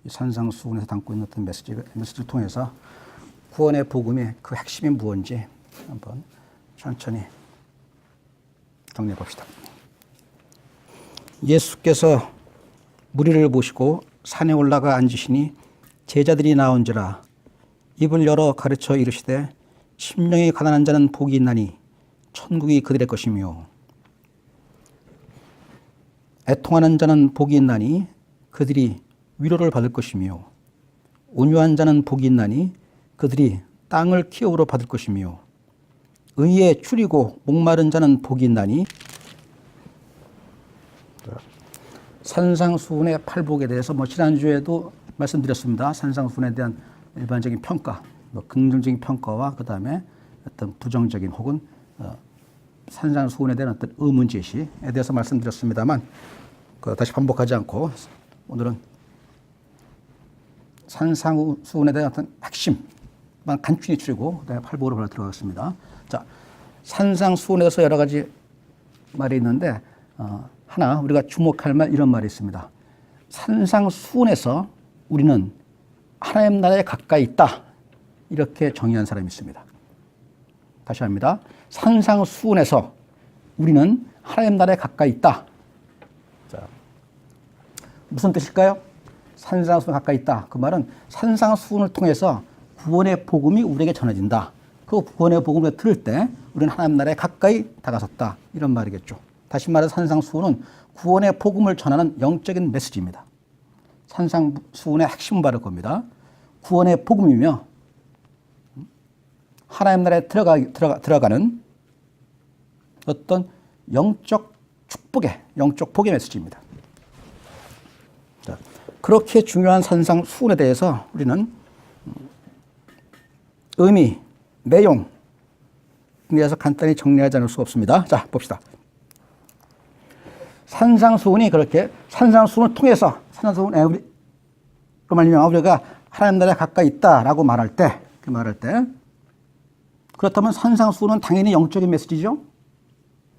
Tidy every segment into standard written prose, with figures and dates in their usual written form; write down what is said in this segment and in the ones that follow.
산상수훈에서 담고 있는 어떤 메시지를 통해서 구원의 복음의 그 핵심이 무엇인지 한번 천천히 정리해 봅시다. 예수께서 무리를 보시고 산에 올라가 앉으시니 제자들이 나온지라 입을 열어 가르쳐 이르시되 심령이 가난한 자는 복이 있나니 천국이 그들의 것이며 애통하는 자는 복이 있나니 그들이 위로를 받을 것이며 온유한 자는 복이 있나니 그들이 땅을 기업으로 받을 것이며 의에 추리고 목마른 자는 복이 있나니 산상수훈의 팔복에 대해서 지난주에도 말씀드렸습니다. 산상수훈에 대한 일반적인 평가, 긍정적인 평가와 그 다음에 어떤 부정적인 혹은 산상수훈에 대한 어떤 의문제시에 대해서 말씀드렸습니다만 다시 반복하지 않고 오늘은 산상수훈에 대한 어떤 핵심만 간단히 추리고 그다음에 팔복으로 바로 들어가겠습니다. 자, 산상수훈에서 여러 가지 말이 있는데 하나 우리가 주목할 말 이런 말이 있습니다. 산상수훈에서 우리는 하나님 나라에 가까이 있다. 이렇게 정의한 사람이 있습니다. 다시 합니다. 산상수훈에서 우리는 하나님 나라에 가까이 있다. 자, 무슨 뜻일까요? 산상수훈에 가까이 있다. 그 말은 산상수훈을 통해서 구원의 복음이 우리에게 전해진다. 그 구원의 복음을 들을 때 우리는 하나님 나라에 가까이 다가섰다. 이런 말이겠죠. 다시 말해서 산상수훈은 구원의 복음을 전하는 영적인 메시지입니다. 산상수훈의 핵심은 바로 겁니다. 구원의 복음이며 하나님 나라에 들어가는 어떤 영적 축복의 영적 복의 메시지입니다. 자, 그렇게 중요한 산상수훈에 대해서 우리는 의미, 내용에 대해서 간단히 정리하지 않을 수 없습니다. 자, 봅시다. 산상수훈이 그렇게 산상수훈을 통해서 산상수훈 우리가 하나님 나라에 가까이 있다라고 말할 때 그렇다면 산상수훈은 당연히 영적인 메시지죠.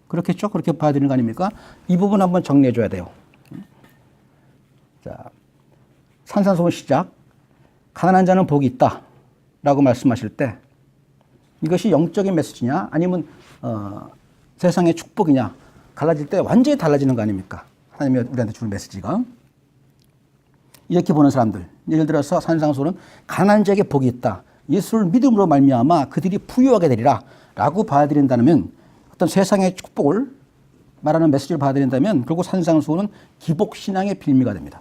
그렇겠죠. 그렇게 봐야 되는 거 아닙니까? 이 부분 한번 정리해 줘야 돼요. 자, 산상수훈 시작. 가난한 자는 복이 있다라고 말씀하실 때 이것이 영적인 메시지냐 아니면 세상의 축복이냐 갈라질 때 완전히 달라지는 거 아닙니까? 하나님이 우리한테 주는 메시지가. 이렇게 보는 사람들. 예를 들어서 산상수훈은 가난한 자에게 복이 있다. 예수를 믿음으로 말미암아 그들이 부유하게 되리라 라고 받아들인다면 어떤 세상의 축복을 말하는 메시지를 받아들인다면 결국 산상수훈은 기복신앙의 빌미가 됩니다.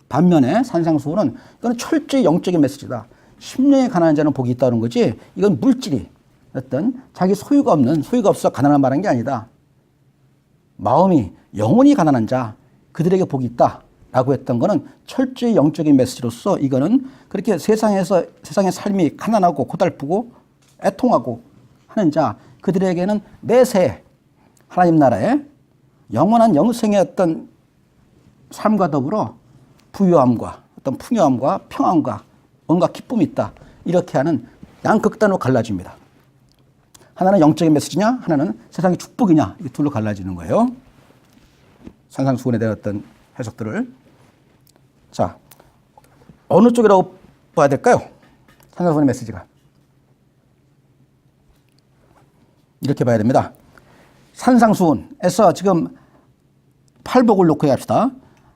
반면에 산상수훈은 이건 철저히 영적인 메시지다. 심령에 가난한 자는 복이 있다는 거지 이건 물질이 어떤 자기 소유가 없어 가난한 말한 게 아니다. 마음이 영혼이 가난한 자 그들에게 복이 있다라고 했던 거는 철저히 영적인 메시지로서 이거는 그렇게 세상의 삶이 가난하고 고달프고 애통하고 하는 자 그들에게는 내세 하나님 나라의 영원한 영생의 어떤 삶과 더불어 부유함과 어떤 풍요함과 평안과 뭔가 기쁨이 있다. 이렇게 하는 양극단으로 갈라집니다. 하나는 영적인 메시지냐 하나는 세상의 축복이냐 이 둘로 갈라지는 거예요. 산상수훈에 대한 어떤 해석들을. 자, 어느 쪽이라고 봐야 될까요? 산상수훈의 메시지가. 이렇게 봐야 됩니다. 산상수훈에서 지금 팔복을 놓고 합시다.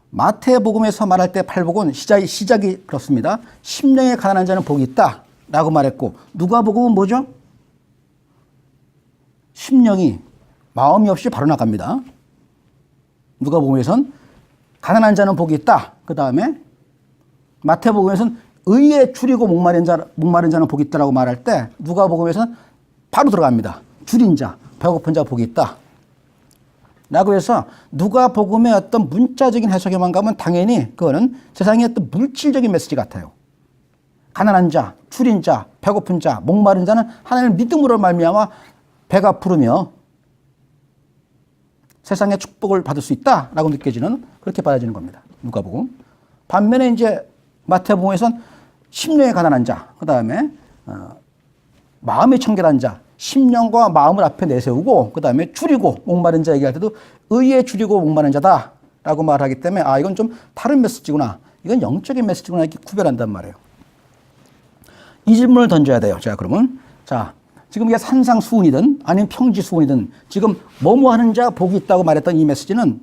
마태복음에서 말할 때 팔복은 시작이 그렇습니다. 심령에 가난한 자는 복이 있다 라고 말했고 누가복음은 뭐죠? 심령이 마음이 없이 바로 나갑니다. 누가복음에서는 가난한 자는 복이 있다. 그 다음에 마태복음에서는 의에 줄이고 목마른 자는 복이 있다라고 말할 때 누가복음에서는 바로 들어갑니다. 줄인 자, 배고픈 자 복이 있다. 라고 해서 누가복음의 어떤 문자적인 해석에만 가면 당연히 그거는 세상의 어떤 물질적인 메시지 같아요. 가난한 자, 줄인 자, 배고픈 자, 목마른 자는 하나님을 믿음으로 말미암아 배가 부르며 세상의 축복을 받을 수 있다라고 느껴지는 그렇게 받아지는 겁니다. 누가복음. 반면에 이제 마태복음에서는 심령에 가난한 자, 그 다음에 마음이 청결한 자, 심령과 마음을 앞에 내세우고 그 다음에 줄이고 목마른 자 얘기할 때도 의에 줄이고 목마른 자다라고 말하기 때문에 이건 좀 다른 메시지구나 이건 영적인 메시지구나 이렇게 구별한단 말이에요. 이 질문을 던져야 돼요. 제가 그러면 자, 지금 이게 산상수훈이든 아니면 평지수훈이든 지금 뭐뭐 하는 자 복이 있다고 말했던 이 메시지는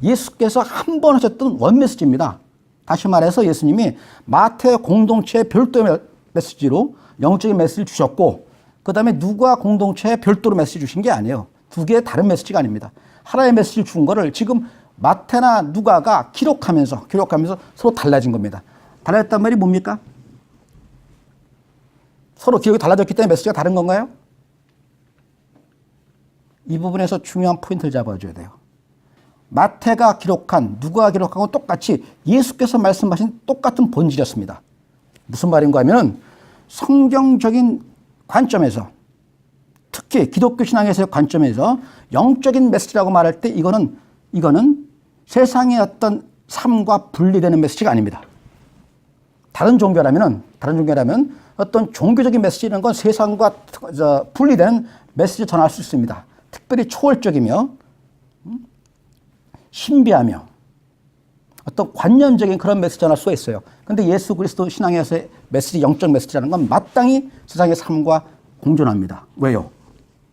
예수께서 한 번 하셨던 원 메시지입니다. 다시 말해서 예수님이 마태 공동체의 별도의 메시지로 영적인 메시지를 주셨고 그 다음에 누가 공동체에 별도로 메시지 주신 게 아니에요. 두 개의 다른 메시지가 아닙니다. 하나의 메시지를 준 거를 지금 마태나 누가가 기록하면서 서로 달라진 겁니다. 달라졌단 말이 뭡니까? 서로 기록이 달라졌기 때문에 메시지가 다른 건가요? 이 부분에서 중요한 포인트를 잡아줘야 돼요. 마태가 기록한, 누가가 기록한 건 똑같이 예수께서 말씀하신 똑같은 본질이었습니다. 무슨 말인가 하면 성경적인 관점에서 특히 기독교 신앙에서의 관점에서 영적인 메시지라고 말할 때 이거는 세상의 어떤 삶과 분리되는 메시지가 아닙니다. 다른 종교라면 어떤 종교적인 메시지라는 건 세상과 분리되는 메시지를 전할 수 있습니다. 특별히 초월적이며 신비하며 어떤 관념적인 그런 메시지 전할 수가 있어요. 그런데 예수 그리스도 신앙에서의 메시지, 영적 메시지라는 건 마땅히 세상의 삶과 공존합니다. 왜요?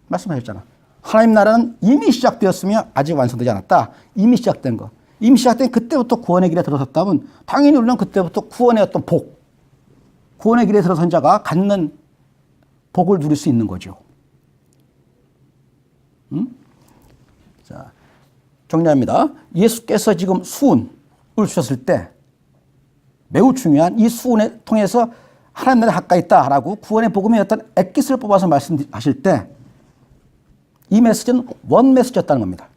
말씀하셨잖아. 하나님 나라는 이미 시작되었으며 아직 완성되지 않았다. 이미 시작된 거. 이미 시작된 그때부터 구원의 길에 들어섰다면 당연히 우리는 그때부터 구원의 어떤 복, 구원의 길에 들어선 자가 갖는 복을 누릴 수 있는 거죠. 자, 정리합니다. 예수께서 지금 수훈을 주셨을 때 매우 중요한 이 수훈을 통해서 하나님 나라에 가까이 있다라고 구원의 복음의 어떤 액기스를 뽑아서 말씀하실 때 이 메시지는 원 메시지였다는 겁니다.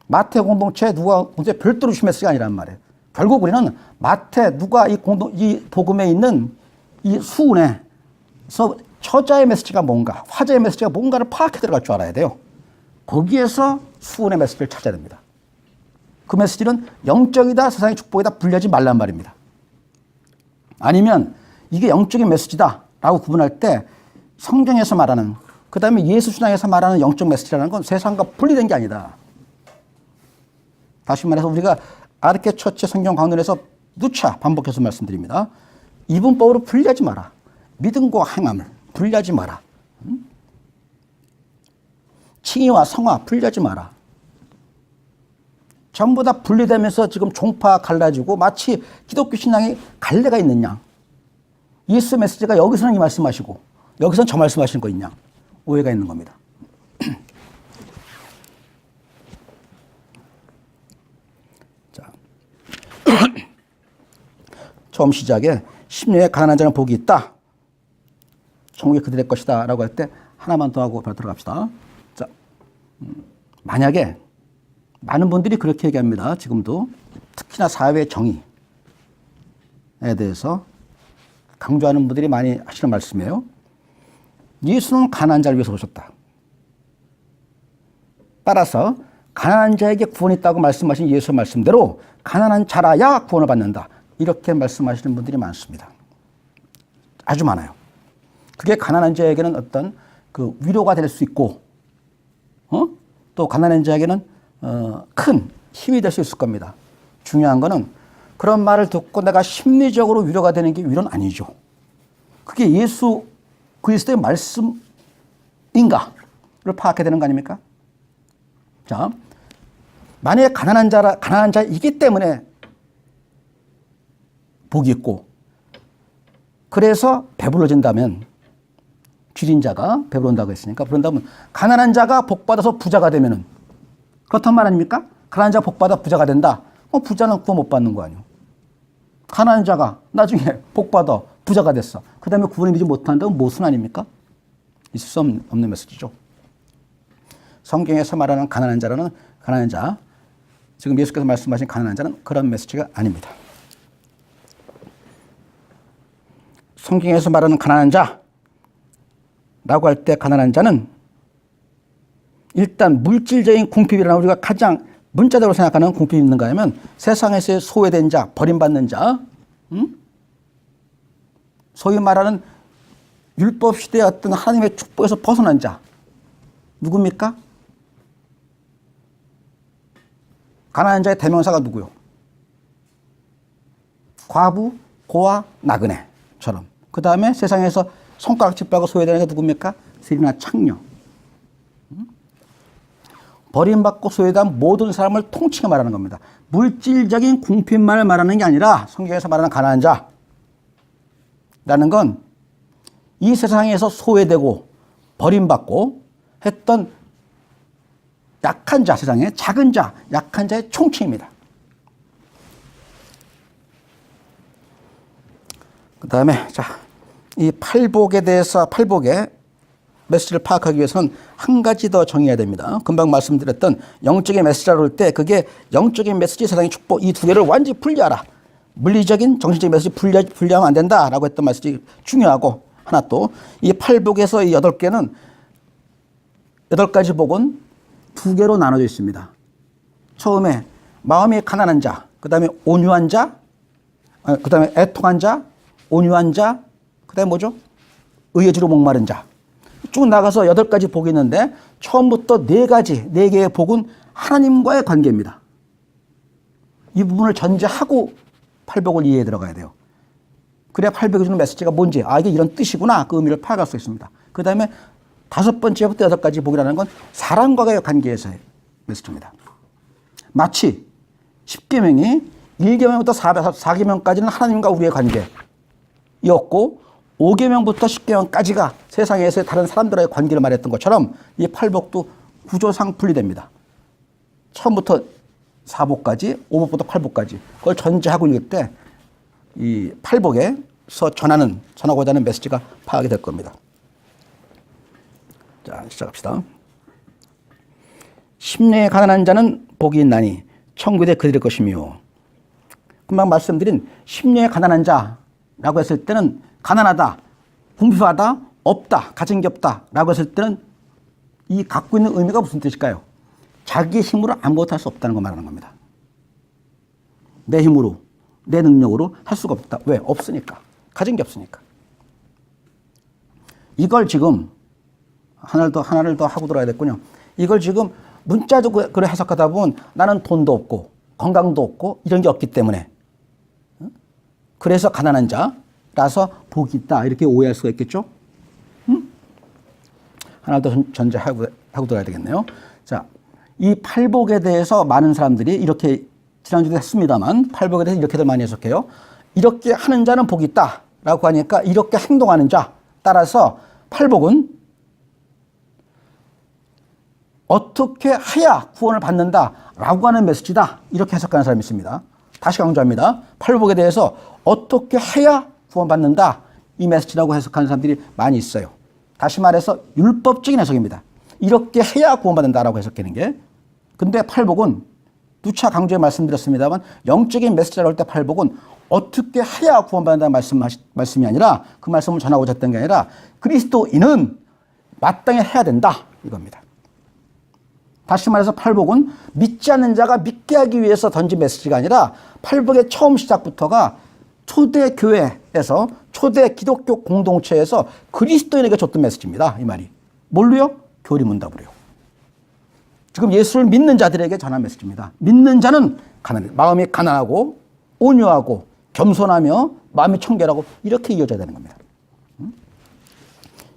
마태 공동체, 누가 공동체 별도로 주신 메시지가 아니란 말이에요. 결국 우리는 마태, 누가 이 복음에 있는 이 수훈에서 처자의 메시지가 뭔가, 화자의 메시지가 뭔가를 파악해 들어갈 줄 알아야 돼요. 거기에서 수훈의 메시지를 찾아야 됩니다. 그 메시지는 영적이다, 세상의 축복이다 분리하지 말란 말입니다. 아니면 이게 영적인 메시지다라고 구분할 때 성경에서 말하는 그 다음에 예수 신앙에서 말하는 영적 메시지라는 건 세상과 분리된 게 아니다. 다시 말해서 우리가 아르케 처치 성경 강론에서 누차 반복해서 말씀드립니다. 이분법으로 분리하지 마라. 믿음과 행함을 분리하지 마라. 칭의와 성화 분리하지 마라. 전부 다 분리되면서 지금 종파 갈라지고 마치 기독교 신앙에 갈래가 있는 양. 예수 메시지가 여기서는 이 말씀하시고 여기서는 저 말씀하시는 거 있냐. 오해가 있는 겁니다. 자, 처음 시작에 심령에 가난한 자는 복이 있다. 천국이 그들의 것이다 라고 할 때 하나만 더 하고 바로 들어갑시다. 자, 만약에 많은 분들이 그렇게 얘기합니다. 지금도 특히나 사회의 정의에 대해서 강조하는 분들이 많이 하시는 말씀이에요. 예수는 가난한 자를 위해서 오셨다. 따라서 가난한 자에게 구원이 있다고 말씀하신 예수의 말씀대로 가난한 자라야 구원을 받는다. 이렇게 말씀하시는 분들이 많습니다. 아주 많아요. 그게 가난한 자에게는 어떤 그 위로가 될 수 있고, 또 가난한 자에게는 큰 힘이 될 수 있을 겁니다. 중요한 거는 그런 말을 듣고 내가 심리적으로 위로가 되는 게 위로는 아니죠. 그게 예수 그리스도의 말씀인가를 파악해야 되는 거 아닙니까? 자, 만약에 가난한 자이기 때문에 복이 있고, 그래서 배불러진다면, 줄인 자가 배부른다고 했으니까, 그런다면 가난한 자가 복받아서 부자가 되면은, 그렇단 말 아닙니까? 가난한 자가 복받아 부자가 된다. 부자는 구원 못 받는 거 아니에요. 가난한 자가 나중에 복받아 부자가 됐어. 그 다음에 구원이 되지 못한다면 무엇은 아닙니까? 있을 수 없는 메시지죠. 성경에서 말하는 가난한 자, 지금 예수께서 말씀하신 가난한 자는 그런 메시지가 아닙니다. 성경에서 말하는 가난한 자라고 할 때 가난한 자는 일단 물질적인 궁핍이라는 우리가 가장 문자적으로 생각하는 궁핍이 있는가 하면 세상에서의 소외된 자, 버림받는 자, 소위 말하는 율법 시대의 어떤 하나님의 축복에서 벗어난 자. 누굽니까? 가난한 자의 대명사가 누구요? 과부, 고아, 나그네처럼. 그 다음에 세상에서 손가락질 빨고 소외되는 게 누굽니까? 세리나 창녀. 버림받고 소외된 모든 사람을 통칭해 말하는 겁니다. 물질적인 궁핍만을 말하는 게 아니라 성경에서 말하는 가난한 자라는 건 이 세상에서 소외되고 버림받고 했던 약한 자, 세상에 작은 자, 약한 자의 총칭입니다. 그 다음에 이 팔복에 대해서 팔복의 메시지를 파악하기 위해서는 한 가지 더 정의해야 됩니다. 금방 말씀드렸던 영적인 메시지라고 할 때 그게 영적인 메시지, 세상의 축복 이 두 개를 완전히 분리하라. 물리적인 정신적인 메시지 분리하면 안 된다라고 했던 메시지 중요하고 하나 또 이 팔복에서 이 8개는 8가지 복은 2개로 나눠져 있습니다. 처음에 마음이 가난한 자, 그 다음에 온유한 자, 그 다음에 애통한 자, 온유한 자, 그 다음에 뭐죠? 의여지로 목마른 자. 쭉 나가서 8가지 복이 있는데 처음부터 4개의 복은 하나님과의 관계입니다. 이 부분을 전제하고 팔복을 이해해 들어가야 돼요. 그래야 팔복이 주는 메시지가 뭔지, 이게 이런 뜻이구나. 그 의미를 파악할 수 있습니다. 그 다음에 5번째부터 6가지 복이라는 건 사람과의 관계에서의 메시지입니다. 마치 10계명이 1계명부터 4계명까지는 하나님과 우리의 관계였고 5계명부터 10계명까지가 세상에서의 다른 사람들과의 관계를 말했던 것처럼 이 팔복도 구조상 분리됩니다. 처음부터 4복까지, 5복부터 8복까지 그걸 전제하고 읽을 때 이 팔복에서 전하고자 하는 메시지가 파악이 될 겁니다. 자, 시작합시다. 심령에 가난한 자는 복이 있나니 천국에 그들의 것이며. 금방 말씀드린 심령에 가난한 자라고 했을 때는 가난하다, 궁핍하다, 없다, 가진 게 없다라고 했을 때는 이 갖고 있는 의미가 무슨 뜻일까요? 자기 힘으로 아무것도 할 수 없다는 걸 말하는 겁니다. 내 힘으로, 내 능력으로 할 수가 없다. 왜? 없으니까. 가진 게 없으니까. 이걸 지금 하나를 더 하고 들어야겠군요. 이걸 지금 문자적으로 해석하다 보면 나는 돈도 없고 건강도 없고 이런 게 없기 때문에 그래서 가난한 자라서 복이 있다 이렇게 오해할 수가 있겠죠. 하나 더 전제하고 들어야 되겠네요. 자, 이 팔복에 대해서 많은 사람들이 이렇게 지난주도 했습니다만 팔복에 대해서 이렇게들 많이 해석해요. 이렇게 하는 자는 복이 있다라고 하니까 이렇게 행동하는 자 따라서 팔복은 어떻게 해야 구원을 받는다라고 하는 메시지다 이렇게 해석하는 사람이 있습니다. 다시 강조합니다. 팔복에 대해서 어떻게 해야 구원받는다 이 메시지라고 해석하는 사람들이 많이 있어요. 다시 말해서 율법적인 해석입니다. 이렇게 해야 구원받는다라고 해석하는 게. 근데 팔복은 누차 강조해 말씀드렸습니다만 영적인 메시지라고 할 때 팔복은 어떻게 해야 구원받는다는 말씀이 아니라 그 말씀을 전하고자 했던 게 아니라 그리스도인은 마땅히 해야 된다 이겁니다. 다시 말해서 팔복은 믿지 않는 자가 믿게 하기 위해서 던진 메시지가 아니라 팔복의 처음 시작부터가 초대 교회에서 초대 기독교 공동체에서 그리스도인에게 줬던 메시지입니다. 이 말이. 뭘로요? 교리문답으로요. 지금 예수를 믿는 자들에게 전한 메시지입니다. 믿는 자는 마음이 가난하고 온유하고 겸손하며 마음이 청결하고 이렇게 이어져야 되는 겁니다.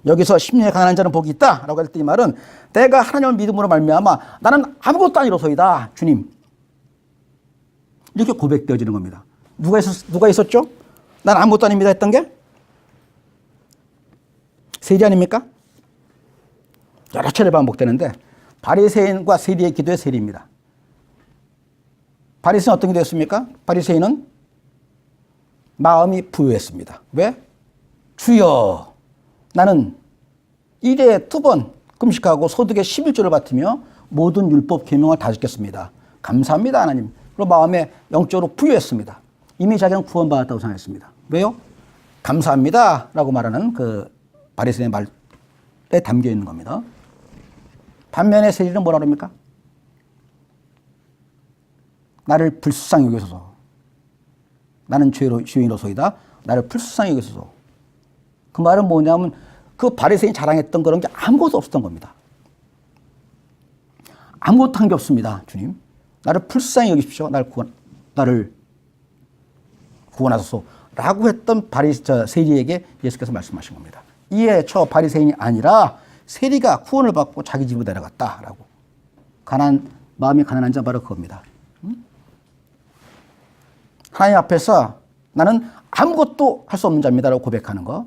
여기서 심령에 가난한 자는 복이 있다라고 할 때 이 말은 내가 하나님을 믿음으로 말미암아 나는 아무것도 아니로소이다 주님 이렇게 고백되어지는 겁니다. 누가 있었죠? 난 아무것도 아닙니다 했던 게 세리 아닙니까? 여러 차례 반복되는데 바리새인과 세리의 기도의 세리입니다. 바리새인은 어떤 기도였습니까? 바리새인은 마음이 부유했습니다. 왜? 주여 나는 일에 2번 금식하고 소득의 11조를 받으며 모든 율법 계명을 다 지켰습니다. 감사합니다 하나님. 그리고 마음에 영적으로 부유했습니다. 이미 자기는 구원받았다고 생각했습니다. 왜요? 감사합니다 라고 말하는 그 바리새인의 말에 담겨 있는 겁니다. 반면에 세리는 뭐라 그럽니까? 나를 불쌍히 여기소서. 나는 죄인으로소이다. 나를 불쌍히 여기소서. 그 말은 뭐냐면 그 바리새인이 자랑했던 그런 게 아무것도 없었던 겁니다. 아무것도 한 게 없습니다. 주님. 나를 불쌍히 여기십시오. 나를 구원하소서라고 했던 세리에게 예수께서 말씀하신 겁니다. 이에 저 바리새인이 아니라 세리가 구원을 받고 자기 집으로 내려갔다라고. 마음이 가난한 자 바로 그겁니다. 하나님 앞에서 나는 아무것도 할 수 없는 자입니다라고 고백하는 거.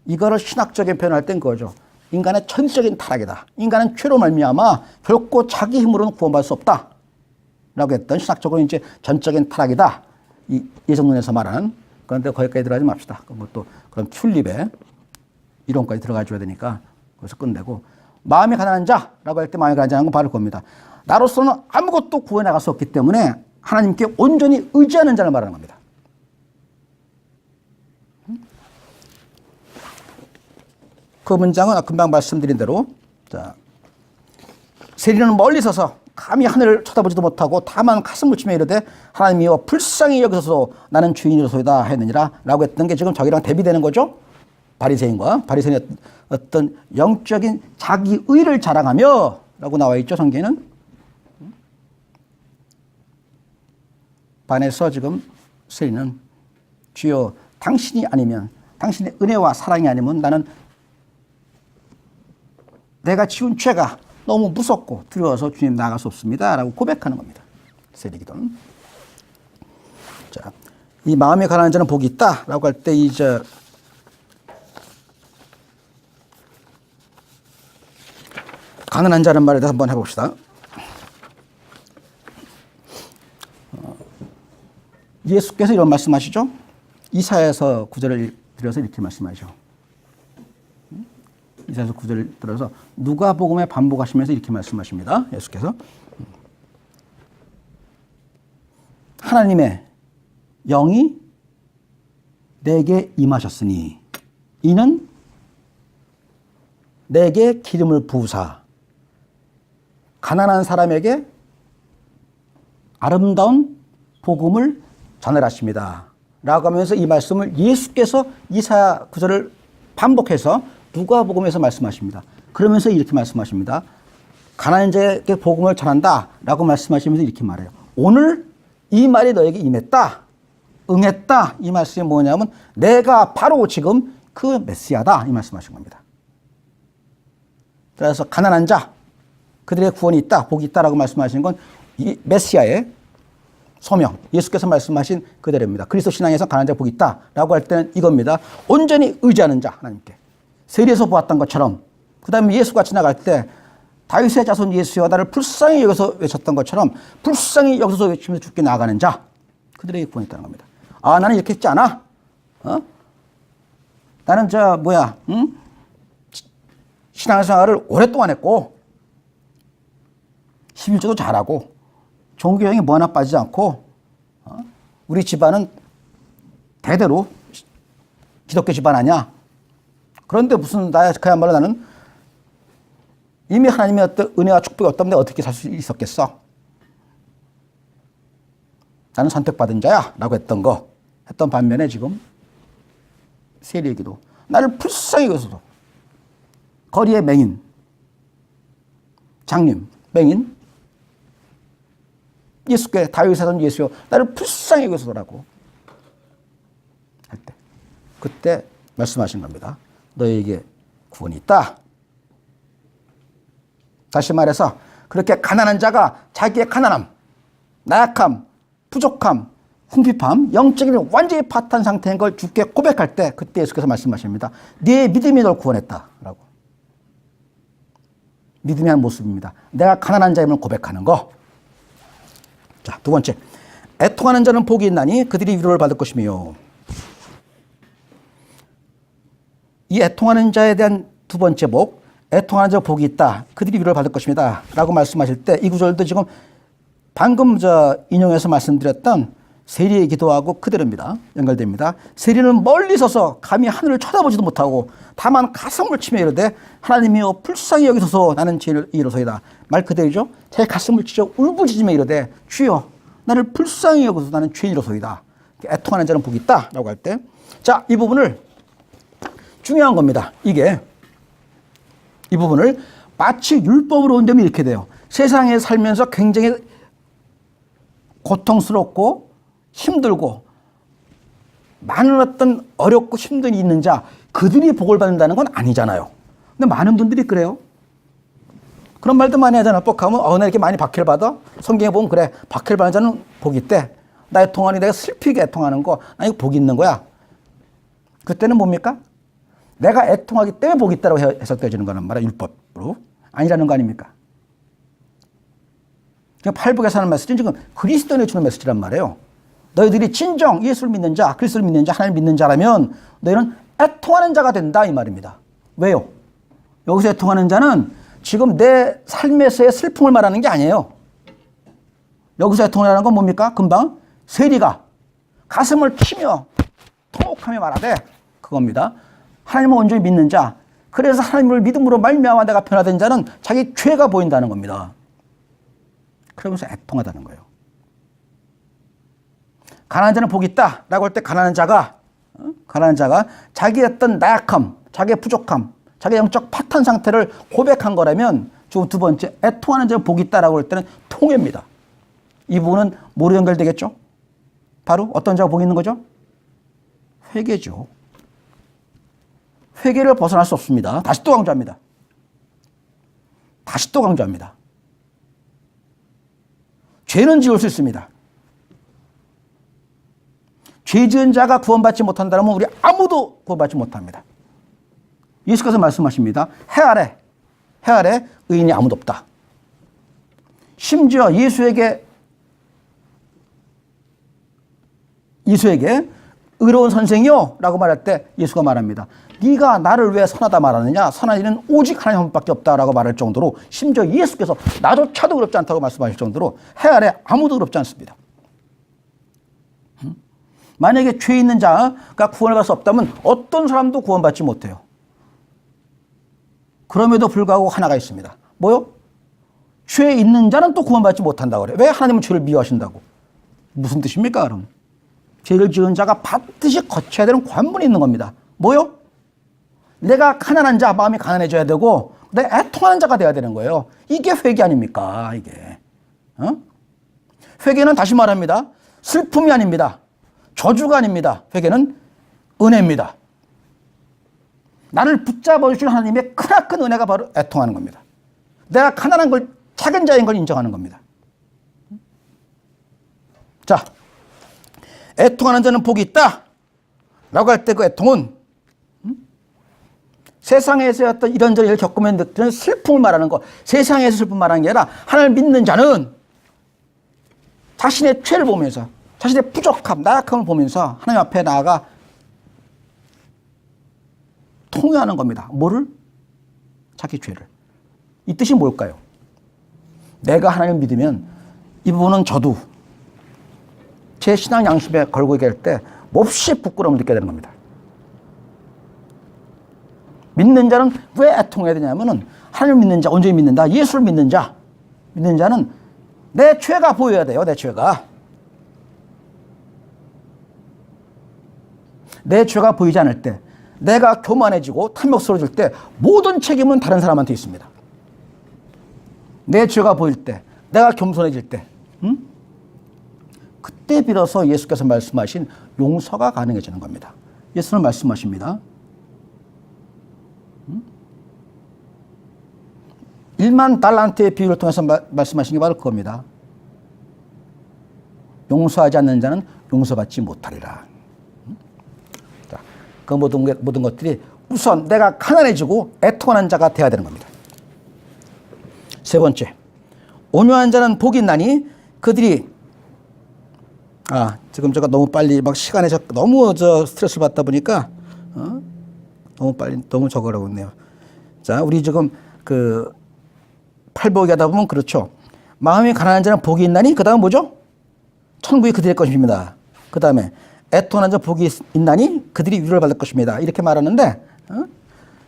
이거를 신학적인 표현할 땐 그거죠. 인간의 전적인 타락이다. 인간은 죄로 말미암아 결코 자기 힘으로는 구원받을 수 없다. 라고 했던 신학적으로 이제 전적인 타락이다. 이 예정론에서 말하는. 그런데 거기까지 들어가지 맙시다. 또 그런 튤립의 이론까지 들어가 줘야 되니까 거기서 끝내고. 마음이 가난한 자라고 할 때 마음이 가난한 자는 건 바로 그겁니다. 나로서는 아무것도 구해 나갈 수 없기 때문에 하나님께 온전히 의지하는 자를 말하는 겁니다. 그 문장은 금방 말씀드린 대로, 자, 세리는 멀리 서서 감히 하늘을 쳐다보지도 못하고 다만 가슴을 치며 이르되 하나님이여 불쌍히 여기소서 나는 주인이로소이다 했느니라 라고 했던 게 지금 저기랑 대비되는 거죠. 바리새인과 바리새인의 어떤 영적인 자기 의를 자랑하며 라고 나와 있죠. 성경에는. 반해서 지금 세리는 주여 당신이 아니면, 당신의 은혜와 사랑이 아니면 나는 내가 지은 죄가 너무 무섭고 두려워서 주님 나아갈 수 없습니다 라고 고백하는 겁니다. 세리 기도는. 자, 이 마음이 가난한 자는 복이 있다 라고 할 때 이제 가난한 자는 말에 대해서 한번 해봅시다. 예수께서 이런 말씀하시죠. 이사야서 9절을 들어서 이렇게 말씀하시죠. 이사야서 9절을 들어서 누가복음에 반복하시면서 이렇게 말씀하십니다. 예수께서 하나님의 영이 내게 임하셨으니 이는 내게 기름을 부으사 가난한 사람에게 아름다운 복음을 전하십니다. 라고 하면서 이 말씀을 예수께서 이사야 9절을 반복해서 누가복음에서 말씀하십니다. 그러면서 이렇게 말씀하십니다. 가난한 자에게 복음을 전한다 라고 말씀하시면서 이렇게 말해요. 오늘 이 말이 너에게 임했다. 응했다. 이 말씀이 뭐냐면 내가 바로 지금 그 메시아다. 이 말씀하신 겁니다. 그래서 가난한 자, 그들의 구원이 있다, 복이 있다라고 말씀하시는 건 이 메시아의 소명, 예수께서 말씀하신 그대로입니다. 그리스도 신앙에서 가난한 자 복이 있다라고 할 때는 이겁니다. 온전히 의지하는 자, 하나님께. 세리에서 보았던 것처럼, 그 다음에 예수가 지나갈 때 다윗의 자손 예수여 나를 불쌍히 여기서 외쳤던 것처럼 불쌍히 여기서 외치면서 죽게 나아가는 자, 그들에게 구원이 있다는 겁니다. 아, 나는 이렇게 했지 않아? 나는 신앙생활을 오랫동안 했고 11조도 잘하고 종교형이 뭐 하나 빠지지 않고 우리 집안은 대대로 기독교 집안 아니야. 그런데 무슨 그야말로 나는 이미 하나님의 어떤 은혜와 축복이 없다면 어떻게 살 수 있었겠어? 나는 선택받은 자야 라고 했던 반면에 지금 세리의 기도, 나를 불쌍히 여기서도 거리의 맹인, 장님, 맹인, 예수께 다윗의 자손 예수여 나를 불쌍히 여기서라고 할 때, 그때 말씀하신 겁니다. 너에게 구원이 있다. 다시 말해서 그렇게 가난한 자가 자기의 가난함, 나약함, 부족함, 궁핍함, 영적인 완전히 파탄 상태인 걸 주께 고백할 때 그때 예수께서 말씀하십니다. 네 믿음이 널 구원했다라고. 믿음이 한 모습입니다. 내가 가난한 자임을 고백하는 거. 자, 두 번째. 애통하는 자는 복이 있나니 그들이 위로를 받을 것이며. 이 애통하는 자에 대한 두 번째 복, 애통하는 자 복이 있다. 그들이 위로를 받을 것입니다. 라고 말씀하실 때 이 구절도 지금 방금 인용해서 말씀드렸던 세리의 기도하고 그대로입니다. 연결됩니다. 세리는 멀리 서서 감히 하늘을 쳐다보지도 못하고 다만 가슴을 치며 이르되 하나님이여 불쌍히 여기소서 나는 죄인이로소이다. 말 그대로죠. 제 가슴을 치며 울부짖으며 이르되 주여 나를 불쌍히 여기소서 나는 죄인이로소이다. 애통하는 자는 복이 있다 라고 할 때, 자, 이 부분을 중요한 겁니다. 이 부분을 마치 율법으로 온다면 이렇게 돼요. 세상에 살면서 굉장히 고통스럽고 힘들고 많은 어떤 어렵고 힘든 일이 있는 자, 그들이 복을 받는다는 건 아니잖아요. 근데 많은 분들이 그래요. 그런 말도 많이 하잖아. 복하면 나 이렇게 많이 박해를 받아? 성경에 보면 그래. 박해를 받는 자는 복이 있대. 나 애통하니 내가 슬피게 애통하는 거, 나 이거 복이 있는 거야. 그때는 뭡니까? 내가 애통하기 때문에 복이 있다고 해석되어지는 거란 말이야. 율법으로. 아니라는 거 아닙니까? 팔복에서 하는 메시지는 지금 그리스도인이 주는 메시지란 말이에요. 너희들이 진정 예수를 믿는 자, 그리스도를 믿는 자, 하나님을 믿는 자라면 너희는 애통하는 자가 된다 이 말입니다. 왜요? 여기서 애통하는 자는 지금 내 삶에서의 슬픔을 말하는 게 아니에요. 여기서 애통하는 건 뭡니까? 금방 세리가 가슴을 치며 통곡하며 말하되 그겁니다. 하나님을 온전히 믿는 자, 그래서 하나님을 믿음으로 말미암아 내가 변화된 자는 자기 죄가 보인다는 겁니다. 그러면서 애통하다는 거예요. 가난한 자는 복이 있다라고 할 때 가난한 자가 자기의 어떤 나약함, 자기의 부족함, 자기의 영적 파탄 상태를 고백한 거라면 지금 두 번째 애통하는 자는 복이 있다라고 할 때는 통회입니다. 이 부분은 뭐로 연결되겠죠? 바로 어떤 자가 복이 있는 거죠? 회개죠. 회개를 벗어날 수 없습니다. 다시 또 강조합니다. 죄는 지을 수 있습니다. 죄 지은 자가 구원받지 못한다면 우리 아무도 구원받지 못합니다. 예수께서 말씀하십니다. 해 아래 의인이 아무도 없다. 심지어 예수에게 의로운 선생이요 라고 말할 때 예수가 말합니다. 네가 나를 왜 선하다 말하느냐? 선한 이는 오직 하나님 한 분밖에 없다라고 말할 정도로 심지어 예수께서 나조차도 어렵지 않다고 말씀하실 정도로 해 아래 아무도 어렵지 않습니다. 만약에 죄 있는 자가 구원을 받을 수 없다면 어떤 사람도 구원받지 못해요. 그럼에도 불구하고 하나가 있습니다. 뭐요? 죄 있는 자는 또 구원받지 못한다고 그래요. 왜? 하나님은 죄를 미워하신다고. 무슨 뜻입니까 그럼? 죄를 지은 자가 반드시 거쳐야 되는 관문이 있는 겁니다. 뭐요? 내가 가난한 자, 마음이 가난해져야 되고 내가 애통하는 자가 돼야 되는 거예요. 이게 회개 아닙니까? 이게. 회개는 다시 말합니다. 슬픔이 아닙니다. 저주가 아닙니다. 회개는 은혜입니다. 나를 붙잡아 주신 하나님의 크나큰 은혜가 바로 애통하는 겁니다. 내가 가난한 걸, 작은 자인 걸 인정하는 겁니다. 자, 애통하는 자는 복이 있다 라고 할 때 그 애통은 세상에서 어떤 이런저런 일을 겪으면 느끼는 슬픔을 말하는 거, 세상에서 슬픔을 말하는 게 아니라 하나님을 믿는 자는 자신의 죄를 보면서 자신의 부족함, 나약함을 보면서 하나님 앞에 나아가 통회하는 겁니다. 뭐를? 자기 죄를. 이 뜻이 뭘까요? 내가 하나님을 믿으면 이 부분은 저도 제 신앙 양심에 걸고 얘기할 때 몹시 부끄러움을 느끼게 되는 겁니다. 믿는 자는 왜 애통해야 되냐면은 하나님을 믿는 자, 온전히 믿는다. 예수를 믿는 자는 내 죄가 보여야 돼요. 내 죄가. 내 죄가 보이지 않을 때, 내가 교만해지고 탐욕스러워질 때 모든 책임은 다른 사람한테 있습니다. 내 죄가 보일 때, 내가 겸손해질 때, 그때 비로소 예수께서 말씀하신 용서가 가능해지는 겁니다. 예수는 말씀하십니다. 1만 달란트의 비유를 통해서 말씀하신 게 바로 그겁니다. 용서하지 않는 자는 용서받지 못하리라. 자, 그 모든 것들이 우선 내가 가난해지고 애통하는 자가 되어야 되는 겁니다. 세 번째, 온유한 자는 복이 있나니 그들이 지금 제가 너무 빨리 막 시간에 너무 스트레스를 받다 보니까 너무 적으라고 했네요. 자, 우리 지금 그 팔복이 하다 보면 그렇죠. 마음이 가난한 자는 복이 있나니 그 다음 뭐죠? 천국이 그들의 것입니다. 그 다음에 애통하는 자 복이 있나니 그들이 위로를 받을 것입니다. 이렇게 말하는데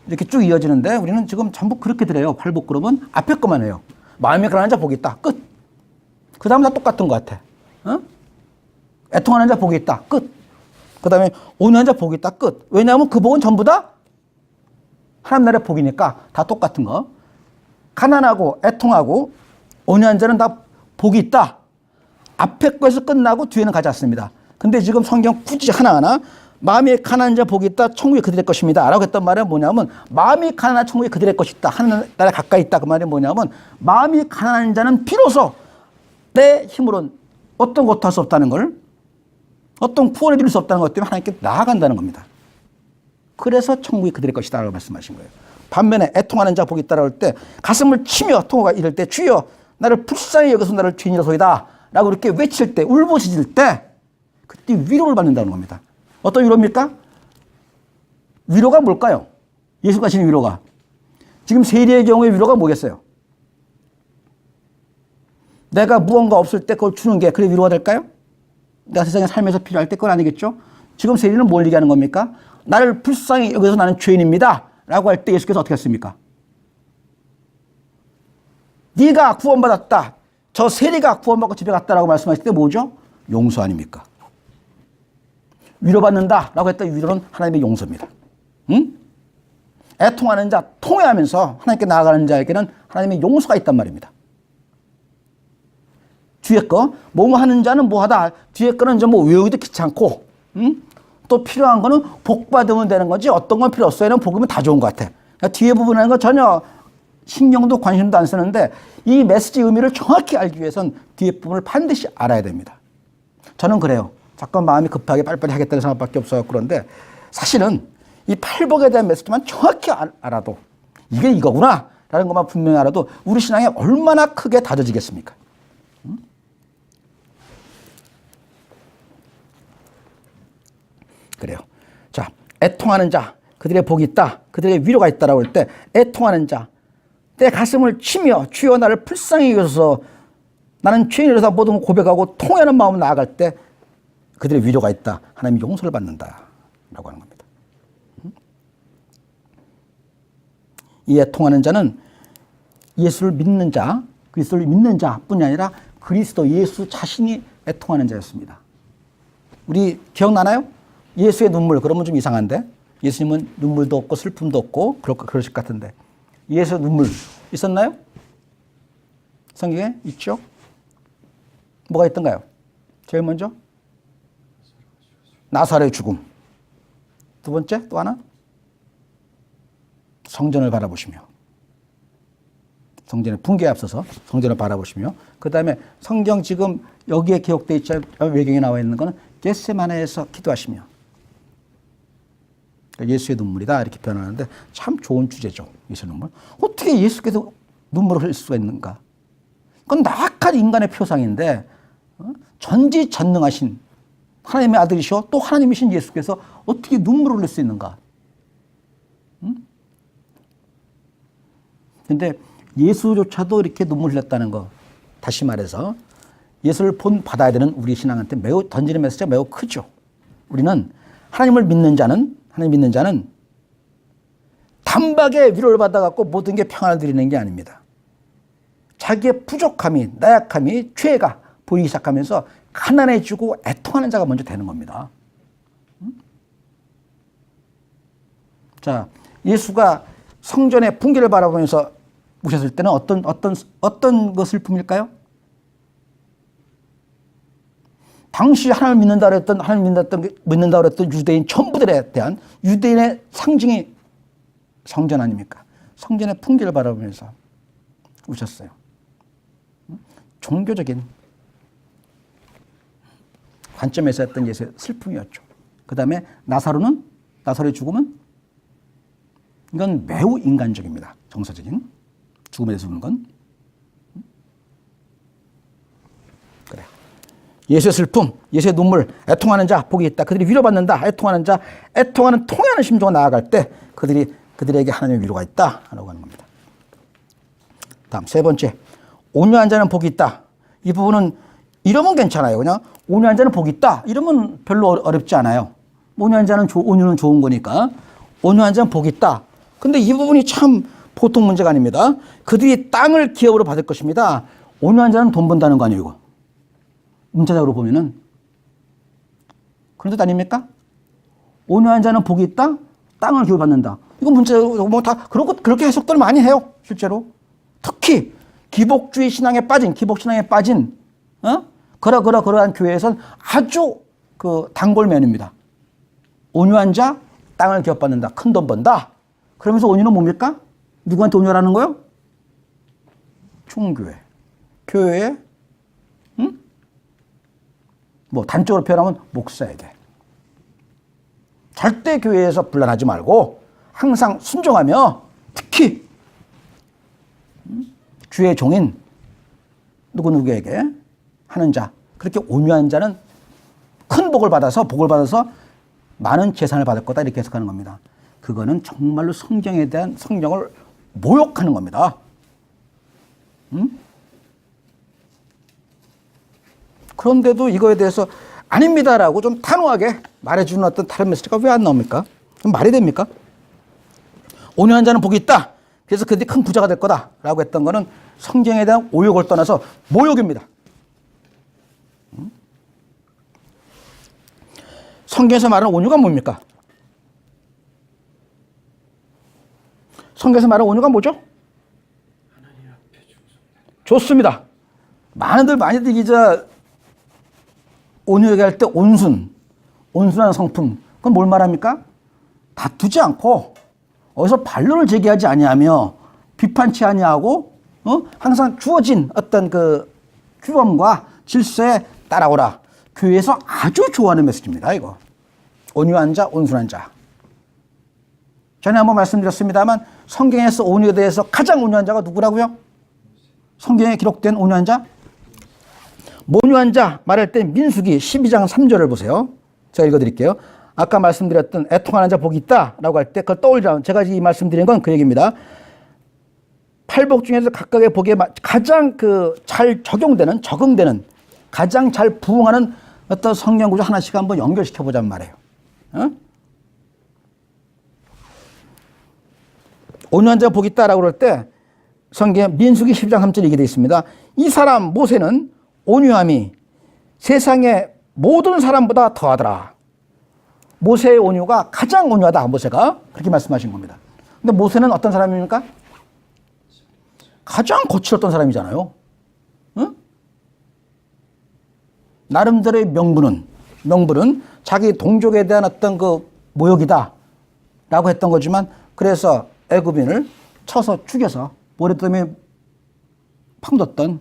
이렇게 쭉 이어지는데 우리는 지금 전부 그렇게 들어요. 팔복 그러면 앞에 것만 해요. 마음이 가난한 자 복이 있다. 끝. 그 다음 다 똑같은 것 같아. 애통하는 자 복이 있다. 끝. 그 다음에 온유한 자 복이 있다. 끝. 왜냐하면 그 복은 전부 다 하나님 나라의 복이니까 다 똑같은 거. 가난하고 애통하고 온유한 자는 다 복이 있다. 앞에 거에서 끝나고 뒤에는 가지 않습니다. 근데 지금 성경 굳이 하나하나 마음이 가난한 자 복이 있다. 천국이 그들의 것입니다. 라고 했던 말은 뭐냐면 마음이 가난한 천국이 그들의 것이 있다. 하늘나라 가까이 있다. 그 말이 뭐냐면 마음이 가난한 자는 비로소 내 힘으로는 어떤 것도 할 수 없다는 걸, 어떤 구원해 줄 수 없다는 것 때문에 하나님께 나아간다는 겁니다. 그래서 천국이 그들의 것이다 라고 말씀하신 거예요. 반면에 애통하는 자 복이 있다라고 할 때 가슴을 치며 통호가 이럴 때 주여 나를 불쌍히 여겨서 나를 죄인이라소이다 라고 이렇게 외칠 때, 울부짖을 때 그때 위로를 받는다는 겁니다. 어떤 위로입니까? 위로가 뭘까요? 예수가 하시는 위로가. 지금 세리의 경우에 위로가 뭐겠어요? 내가 무언가 없을 때 그걸 주는 게 그래 위로가 될까요? 내가 세상에 살면서 필요할 때 그건 아니겠죠? 지금 세리는 뭘 얘기하는 겁니까? 나를 불쌍히 여기서 나는 죄인입니다 라고 할 때 예수께서 어떻게 했습니까? 네가 구원받았다. 저 세리가 구원받고 집에 갔다라고 말씀하실 때 뭐죠? 용서 아닙니까? 위로받는다 라고 했던 위로는 하나님의 용서입니다. 응? 애통하는 자, 통회하면서 하나님께 나아가는 자에게는 하나님의 용서가 있단 말입니다. 뒤에 거, 뭐 하는 자는 뭐 하다. 뒤에 거는 뭐 외우기도 귀찮고, 응? 또 필요한 거는 복 받으면 되는 거지 어떤 건 필요 없어요. 복이면 다 좋은 것 같아. 그러니까 뒤에 부분에는 거 전혀 신경도 관심도 안 쓰는데 이 메시지 의미를 정확히 알기 위해선 뒤에 부분을 반드시 알아야 됩니다. 저는 그래요. 자꾸 마음이 급하게 빨리빨리 하겠다는 생각밖에 없어요. 그런데 사실은 이 팔복에 대한 메시지만 정확히 알아도 이게 이거구나 라는 것만 분명히 알아도 우리 신앙이 얼마나 크게 다져지겠습니까? 그래요. 자, 애통하는 자, 그들의 복이 있다. 그들의 위로가 있다라고 할 때 애통하는 자, 내 가슴을 치며 주여 나를 불쌍히 여겨서 나는 죄인이라서 모든 고백하고 통하는 마음으로 나아갈 때 그들의 위로가 있다. 하나님이 용서를 받는다라고 하는 겁니다. 이 애통하는 자는 예수를 믿는 자, 그리스도를 믿는 자뿐이 아니라 그리스도 예수 자신이 애통하는 자였습니다. 우리 기억나나요? 예수의 눈물, 그러면 좀 이상한데 예수님은 눈물도 없고 슬픔도 없고 그러실 것 같은데 예수의 눈물 있었나요? 성경에 있죠? 뭐가 있던가요? 제일 먼저 나사로의 죽음. 두 번째 또 하나 성전을 바라보시며 성전의 붕괴에 앞서서 성전을 바라보시며 그 다음에 성경 지금 여기에 기록되어 있죠. 외경에 나와 있는 것은 겟세마네에서 기도하시며 예수의 눈물이다 이렇게 표현하는데 참 좋은 주제죠. 예수의 눈물. 어떻게 예수께서 눈물을 흘릴 수가 있는가? 그건 나약한 인간의 표상인데 전지전능하신 하나님의 아들이시오 또 하나님이신 예수께서 어떻게 눈물을 흘릴 수 있는가? 그런데 예수조차도 이렇게 눈물 흘렸다는 거 다시 말해서 예수를 본 받아야 되는 우리 신앙한테 매우 던지는 메시지가 매우 크죠. 우리는 하나님을 믿는 자는 단박에 위로를 받아갖고 모든 게 평안을 드리는 게 아닙니다. 자기의 부족함이 나약함이 죄가 보이기 시작하면서 가난해지고 애통하는 자가 먼저 되는 겁니다. 자, 예수가 성전의 붕괴를 바라보면서 우셨을 때는 어떤 그 슬픔일까요? 당시 하나님을 믿는다 그랬던 유대인 전부들에 대한 유대인의 상징이 성전 아닙니까? 성전의 붕괴를 바라보면서 우셨어요. 종교적인 관점에서 했던 예수의 슬픔이었죠. 그 다음에 나사로의 죽음은 이건 매우 인간적입니다. 정서적인 죽음에 대해서 보는 건. 그래. 예수의 슬픔, 예수의 눈물, 애통하는 자 복이 있다. 그들이 위로받는다. 애통하는 자, 애통하는 통하는 심정으로 나아갈 때 그들에게 하나님의 위로가 있다. 라고 하는 겁니다. 다음 세 번째, 온유한 자는 복이 있다. 이 부분은 이러면 괜찮아요. 그냥 온유한 자는 복이 있다. 이러면 별로 어렵지 않아요. 온유한 자는 온유는 좋은 거니까. 온유한 자는 복이 있다. 근데 이 부분이 참 보통 문제가 아닙니다. 그들이 땅을 기업으로 받을 것입니다. 온유한 자는 돈 번다는 거 아니에요, 이거. 문자적으로 보면은. 그런 뜻 아닙니까? 온유한 자는 복이 있다? 땅을 기업으로 받는다. 이거 문자적으로 뭐 다 그렇게 해석들 많이 해요, 실제로. 특히 기복주의 신앙에 빠진, 그러한 교회에서는 아주 단골면입니다. 온유한 자 땅을 기업받는다. 큰 돈 번다. 그러면서 온유는 뭡니까? 누구한테 온유라는 거요? 총교회. 교회에 뭐 단적으로 표현하면 목사에게. 절대 교회에서 분란하지 말고 항상 순종하며 특히 주의 종인 누구에게 하는 자, 그렇게 온유한 자는 큰 복을 받아서 많은 재산을 받을 거다, 이렇게 해석하는 겁니다. 그거는 정말로 성경에 대한 성경을 모욕하는 겁니다. 그런데도 이거에 대해서 아닙니다라고 좀 단호하게 말해주는 어떤 다른 메시지가 왜 안 나옵니까? 좀 말이 됩니까? 온유한 자는 복이 있다. 그래서 그들이 큰 부자가 될 거다라고 했던 거는 성경에 대한 오욕을 떠나서 모욕입니다. 성경에서 말하는 온유가 뭡니까? 성경에서 말하는 온유가 뭐죠? 좋습니다. 많이들 이제 온유 얘기할 때 온순한 성품, 그건 뭘 말합니까? 다투지 않고 어디서 반론을 제기하지 아니하며 비판치 아니하고 항상 주어진 어떤 그 규범과 질서에 따라오라. 교회에서 아주 좋아하는 메시지입니다, 이거. 온유한 자, 온순한 자. 전에 한번 말씀드렸습니다만 성경에서 온유에 대해서 가장 온유한 자가 누구라고요? 성경에 기록된 온유한 자? 온유한 자 말할 때 민수기 12장 3절을 보세요. 제가 읽어드릴게요. 아까 말씀드렸던 애통하는 자 복이 있다라고 할 때 그걸 떠올리라면 제가 이 말씀드린 건 그 얘기입니다. 팔복 중에서 각각의 복에 가장 잘 적용되는, 가장 잘 부응하는 어떤 성경 구조 하나씩 한번 연결시켜 보자는 말이에요. 온유한 자가 복이 있다라고 그럴 때 성경 민수기 12장 3절에 이렇게 되어 있습니다. 이 사람 모세는 온유함이 세상의 모든 사람보다 더하더라. 모세의 온유가 가장 온유하다. 모세가 그렇게 말씀하신 겁니다. 근데 모세는 어떤 사람입니까? 가장 거칠었던 사람이잖아요. 응? 나름대로의 명분은 자기 동족에 대한 어떤 그 모욕이다 라고 했던 거지만, 그래서 애굽인을 쳐서 죽여서 모래더미에 파묻었던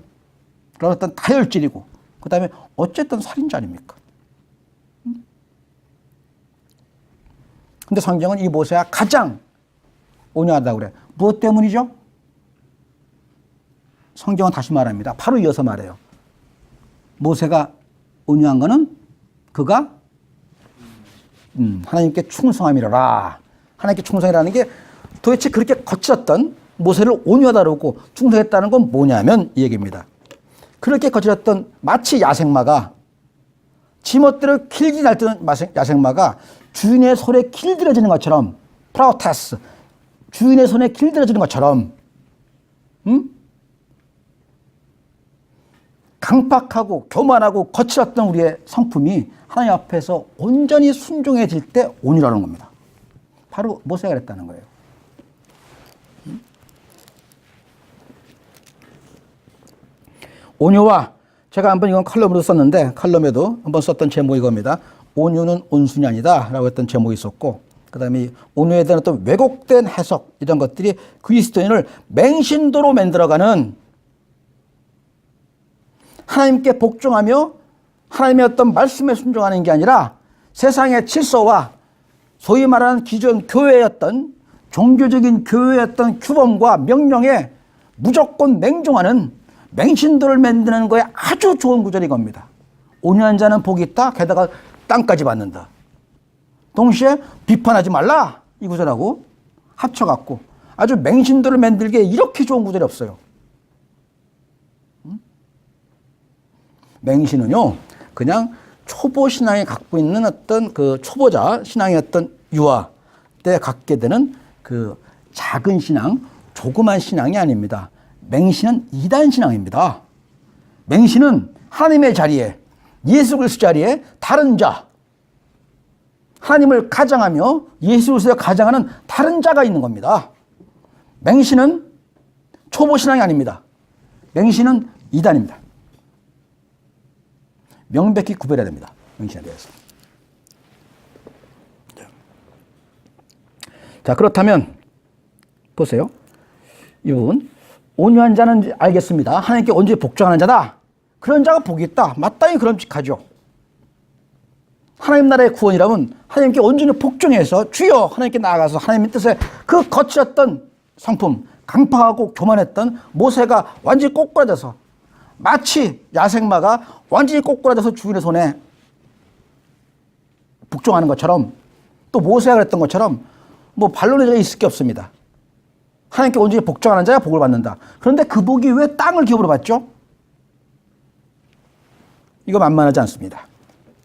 그런 어떤 다혈질이고, 그 다음에 어쨌든 살인자 아닙니까? 근데 성경은 이 모세가 가장 온유하다고 그래. 무엇 때문이죠? 성경은 다시 말합니다. 바로 이어서 말해요. 모세가 온유한 거는 그가 하나님께 충성함이라. 하나님께 충성이라는 게 도대체 그렇게 거칠었던 모세를 온유하다고 그러고 충성했다는 건 뭐냐면 이 얘기입니다. 그렇게 거칠었던 마치 야생마가 지멋대로 길게 날뛰는 야생마가 주인의 손에 길들여지는 것처럼, 프라우타스, 주인의 손에 길들여지는 것처럼 강팍하고 교만하고 거칠었던 우리의 성품이 하나님 앞에서 온전히 순종해질 때 온유라는 겁니다. 바로 모세가 그랬다는 거예요. 온유와, 제가 한번 이건 칼럼으로 썼는데 칼럼에도 한번 썼던 제목이 이겁니다. 온유는 온순이 아니다 라고 했던 제목이 있었고, 그 다음에 온유에 대한 어떤 왜곡된 해석, 이런 것들이 그리스도인을 맹신도로 만들어가는, 하나님께 복종하며 하나님의 어떤 말씀에 순종하는 게 아니라 세상의 질서와 소위 말하는 기존 교회의 어떤 종교적인 교회의 어떤 규범과 명령에 무조건 맹종하는 맹신도를 만드는 거에 아주 좋은 구절이 겁니다. 온유한 자는 복이 있다. 게다가 땅까지 받는다. 동시에 비판하지 말라. 이 구절하고 합쳐갖고 아주 맹신도를 만들기에 이렇게 좋은 구절이 없어요. 맹신은요, 그냥 초보 신앙이 갖고 있는 어떤 그 초보자 신앙의 어떤 유아 때 갖게 되는 그 작은 신앙, 조그만 신앙이 아닙니다. 맹신은 이단 신앙입니다. 맹신은 하나님의 자리에, 예수 그리스도 자리에 다른 자, 하나님을 가장하며 예수 그리스도를 가장하는 다른 자가 있는 겁니다. 맹신은 초보 신앙이 아닙니다. 맹신은 이단입니다. 명백히 구별해야 됩니다. 맹신에 대해서. 자, 그렇다면 보세요. 이 부분. 온유한 자는 알겠습니다. 하나님께 온전히 복종하는 자다. 그런 자가 복이 있다. 마땅히 그럼직하죠. 하나님 나라의 구원이라면 하나님께 온전히 복종해서 주여 하나님께 나아가서 하나님의 뜻에 그 거칠었던 성품, 강팍하고 교만했던 모세가 완전히 꼬꾸라져서 마치 야생마가 완전히 꼬꾸라져서 주인의 손에 복종하는 것처럼 또 모세가 그랬던 것처럼 뭐 반론의 있을 게 없습니다. 하나님께 온전히 복종하는 자가 복을 받는다. 그런데 그 복이 왜 땅을 기업으로 받죠? 이거 만만하지 않습니다.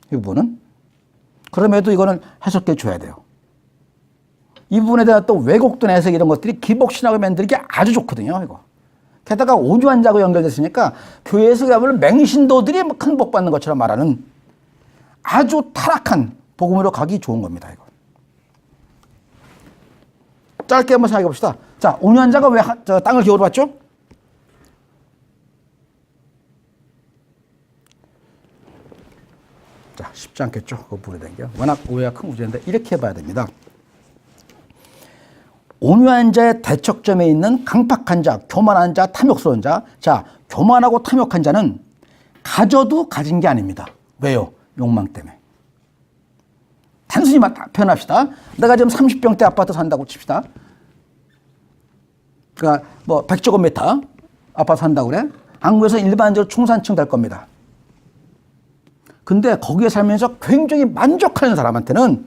이 부분은. 그럼에도 이거는 해석해 줘야 돼요. 이 부분에 대한 또 왜곡된 해석 이런 것들이 기복신학을 만들기 아주 좋거든요. 이거. 게다가 온유한 자고 연결됐으니까 교회에서 가면 맹신도들이 큰 복 받는 것처럼 말하는 아주 타락한 복음으로 가기 좋은 겁니다. 이거. 짧게 한번 생각해 봅시다. 자, 온유한 자가 왜 땅을 기업으로 받죠? 자, 쉽지 않겠죠. 그 부분에 대한 게. 워낙 오해가 큰 문제인데 이렇게 봐야 됩니다. 온유한 자의 대척점에 있는 강팍한 자, 교만한 자, 탐욕스러운 자. 자, 교만하고 탐욕한 자는 가져도 가진 게 아닙니다. 왜요? 욕망 때문에. 단순히 표현합시다. 내가 지금 30평대 아파트 산다고 칩시다. 그러니까 뭐 100제곱미터 아파트 산다고 그래. 한국에서 일반적으로 중산층 될 겁니다. 근데 거기에 살면서 굉장히 만족하는 사람한테는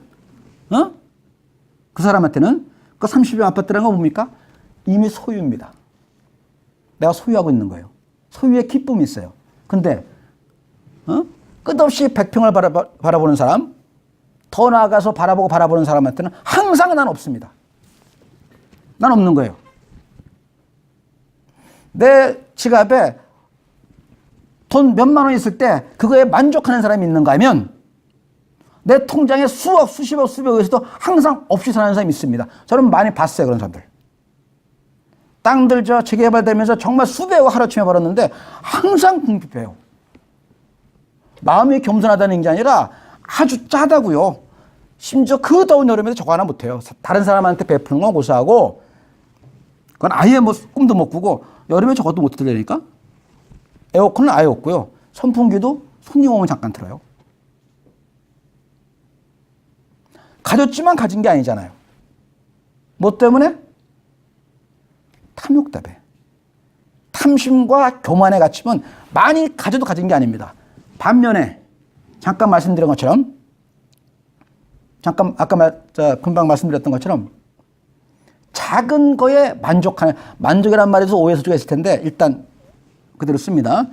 그 사람한테는 그 30평 아파트라는 건 뭡니까? 이미 소유입니다. 내가 소유하고 있는 거예요. 소유의 기쁨이 있어요. 근데 끝없이 100평을 바라보는 사람, 더 나아가서 바라보는 사람한테는 항상 난 없습니다. 난 없는 거예요. 내 지갑에 돈 몇만 원 있을 때 그거에 만족하는 사람이 있는가 하면 내 통장에 수억, 수십억, 수백억에서도 항상 없이 사는 사람이 있습니다. 저는 많이 봤어요. 그런 사람들. 땅들 재개발되면서 정말 수백억 하루아침에 벌었는데 항상 궁핍해요. 마음이 겸손하다는 게 아니라 아주 짜다고요. 심지어 그 더운 여름에도 저거 하나 못해요. 다른 사람한테 베푸는 건 고사하고 그건 아예 뭐 꿈도 못 꾸고 여름에 저것도 못 틀려니까 에어컨은 아예 없고요. 선풍기도 손님 오면 잠깐 틀어요. 가졌지만 가진 게 아니잖아요. 뭐 때문에? 탐욕 때문에. 탐심과 교만에 갇히면 많이 가져도 가진 게 아닙니다. 반면에 잠깐 말씀드린 것처럼 금방 말씀드렸던 것처럼 작은 거에 만족이란 말에서 오해 소지가 있을 텐데 일단 그대로 씁니다.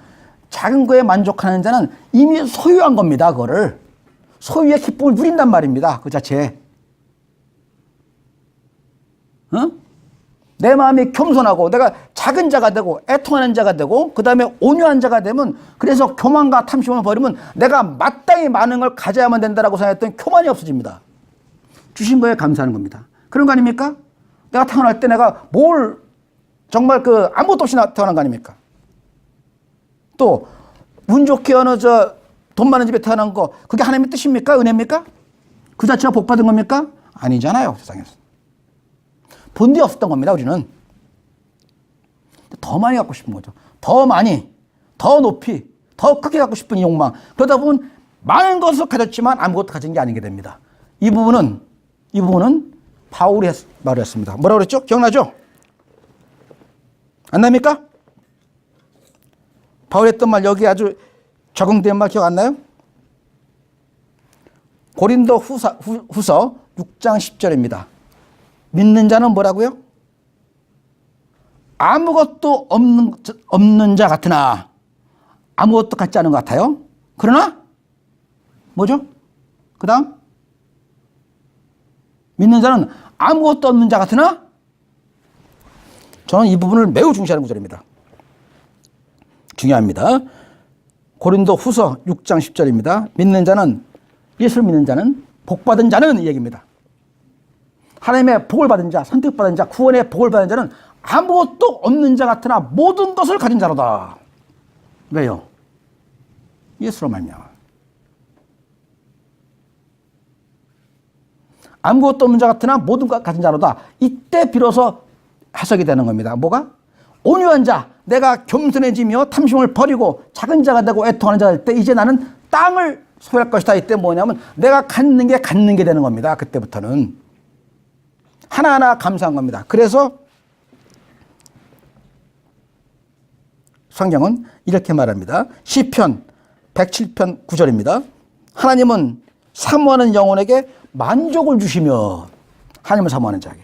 작은 거에 만족하는 자는 이미 소유한 겁니다. 그거를. 소유의 기쁨을 누린단 말입니다. 그 자체에. 내 마음이 겸손하고 내가 작은 자가 되고 애통하는 자가 되고 그 다음에 온유한 자가 되면 그래서 교만과 탐심을 버리면 내가 마땅히 많은 걸 가져야만 된다라고 생각했던 교만이 없어집니다. 주신 거에 감사하는 겁니다. 그런 거 아닙니까? 내가 태어날 때 내가 뭘 정말 아무것도 없이 태어난 거 아닙니까? 또 운 좋게 어느 돈 많은 집에 태어난 거 그게 하나님의 뜻입니까? 은혜입니까? 그 자체가 복 받은 겁니까? 아니잖아요. 세상에서. 본디 없었던 겁니다. 우리는. 더 많이 갖고 싶은 거죠. 더 많이, 더 높이, 더 크게 갖고 싶은 이 욕망. 그러다 보면 많은 것을 가졌지만 아무것도 가진 게 아닌 게 됩니다. 이 부분은 바울이 말을 했습니다. 뭐라고 그랬죠? 기억나죠? 안 납니까? 바울이 했던 말 여기 아주 적응된 말 기억 안 나요? 고린도 후서 6장 10절입니다. 믿는 자는 뭐라고요? 아무것도 없는 자 같으나 아무것도 같지 않은 것 같아요. 그러나 뭐죠? 그 다음 믿는 자는 아무것도 없는 자 같으나 저는 이 부분을 매우 중시하는 구절입니다. 중요합니다. 고린도 후서 6장 10절입니다. 믿는 자는 예수를 믿는 자는 복받은 자는 이 얘기입니다. 하나님의 복을 받은 자, 선택받은 자, 구원의 복을 받은 자는 아무것도 없는 자 같으나 모든 것을 가진 자로다. 왜요? 예수로 말미암아. 아무것도 없는 자 같으나 모든 것 가진 자로다. 이때 비로소 해석이 되는 겁니다. 뭐가? 온유한 자, 내가 겸손해지며 탐심을 버리고 작은 자가 되고 애통하는 자가 될 때 이제 나는 땅을 소유할 것이다. 이때 뭐냐면 내가 갖는 게 되는 겁니다. 그때부터는. 하나하나 감사한 겁니다. 그래서 성경은 이렇게 말합니다. 시편 107편 9절입니다. 하나님은 사모하는 영혼에게 만족을 주시며, 하나님을 사모하는 자에게.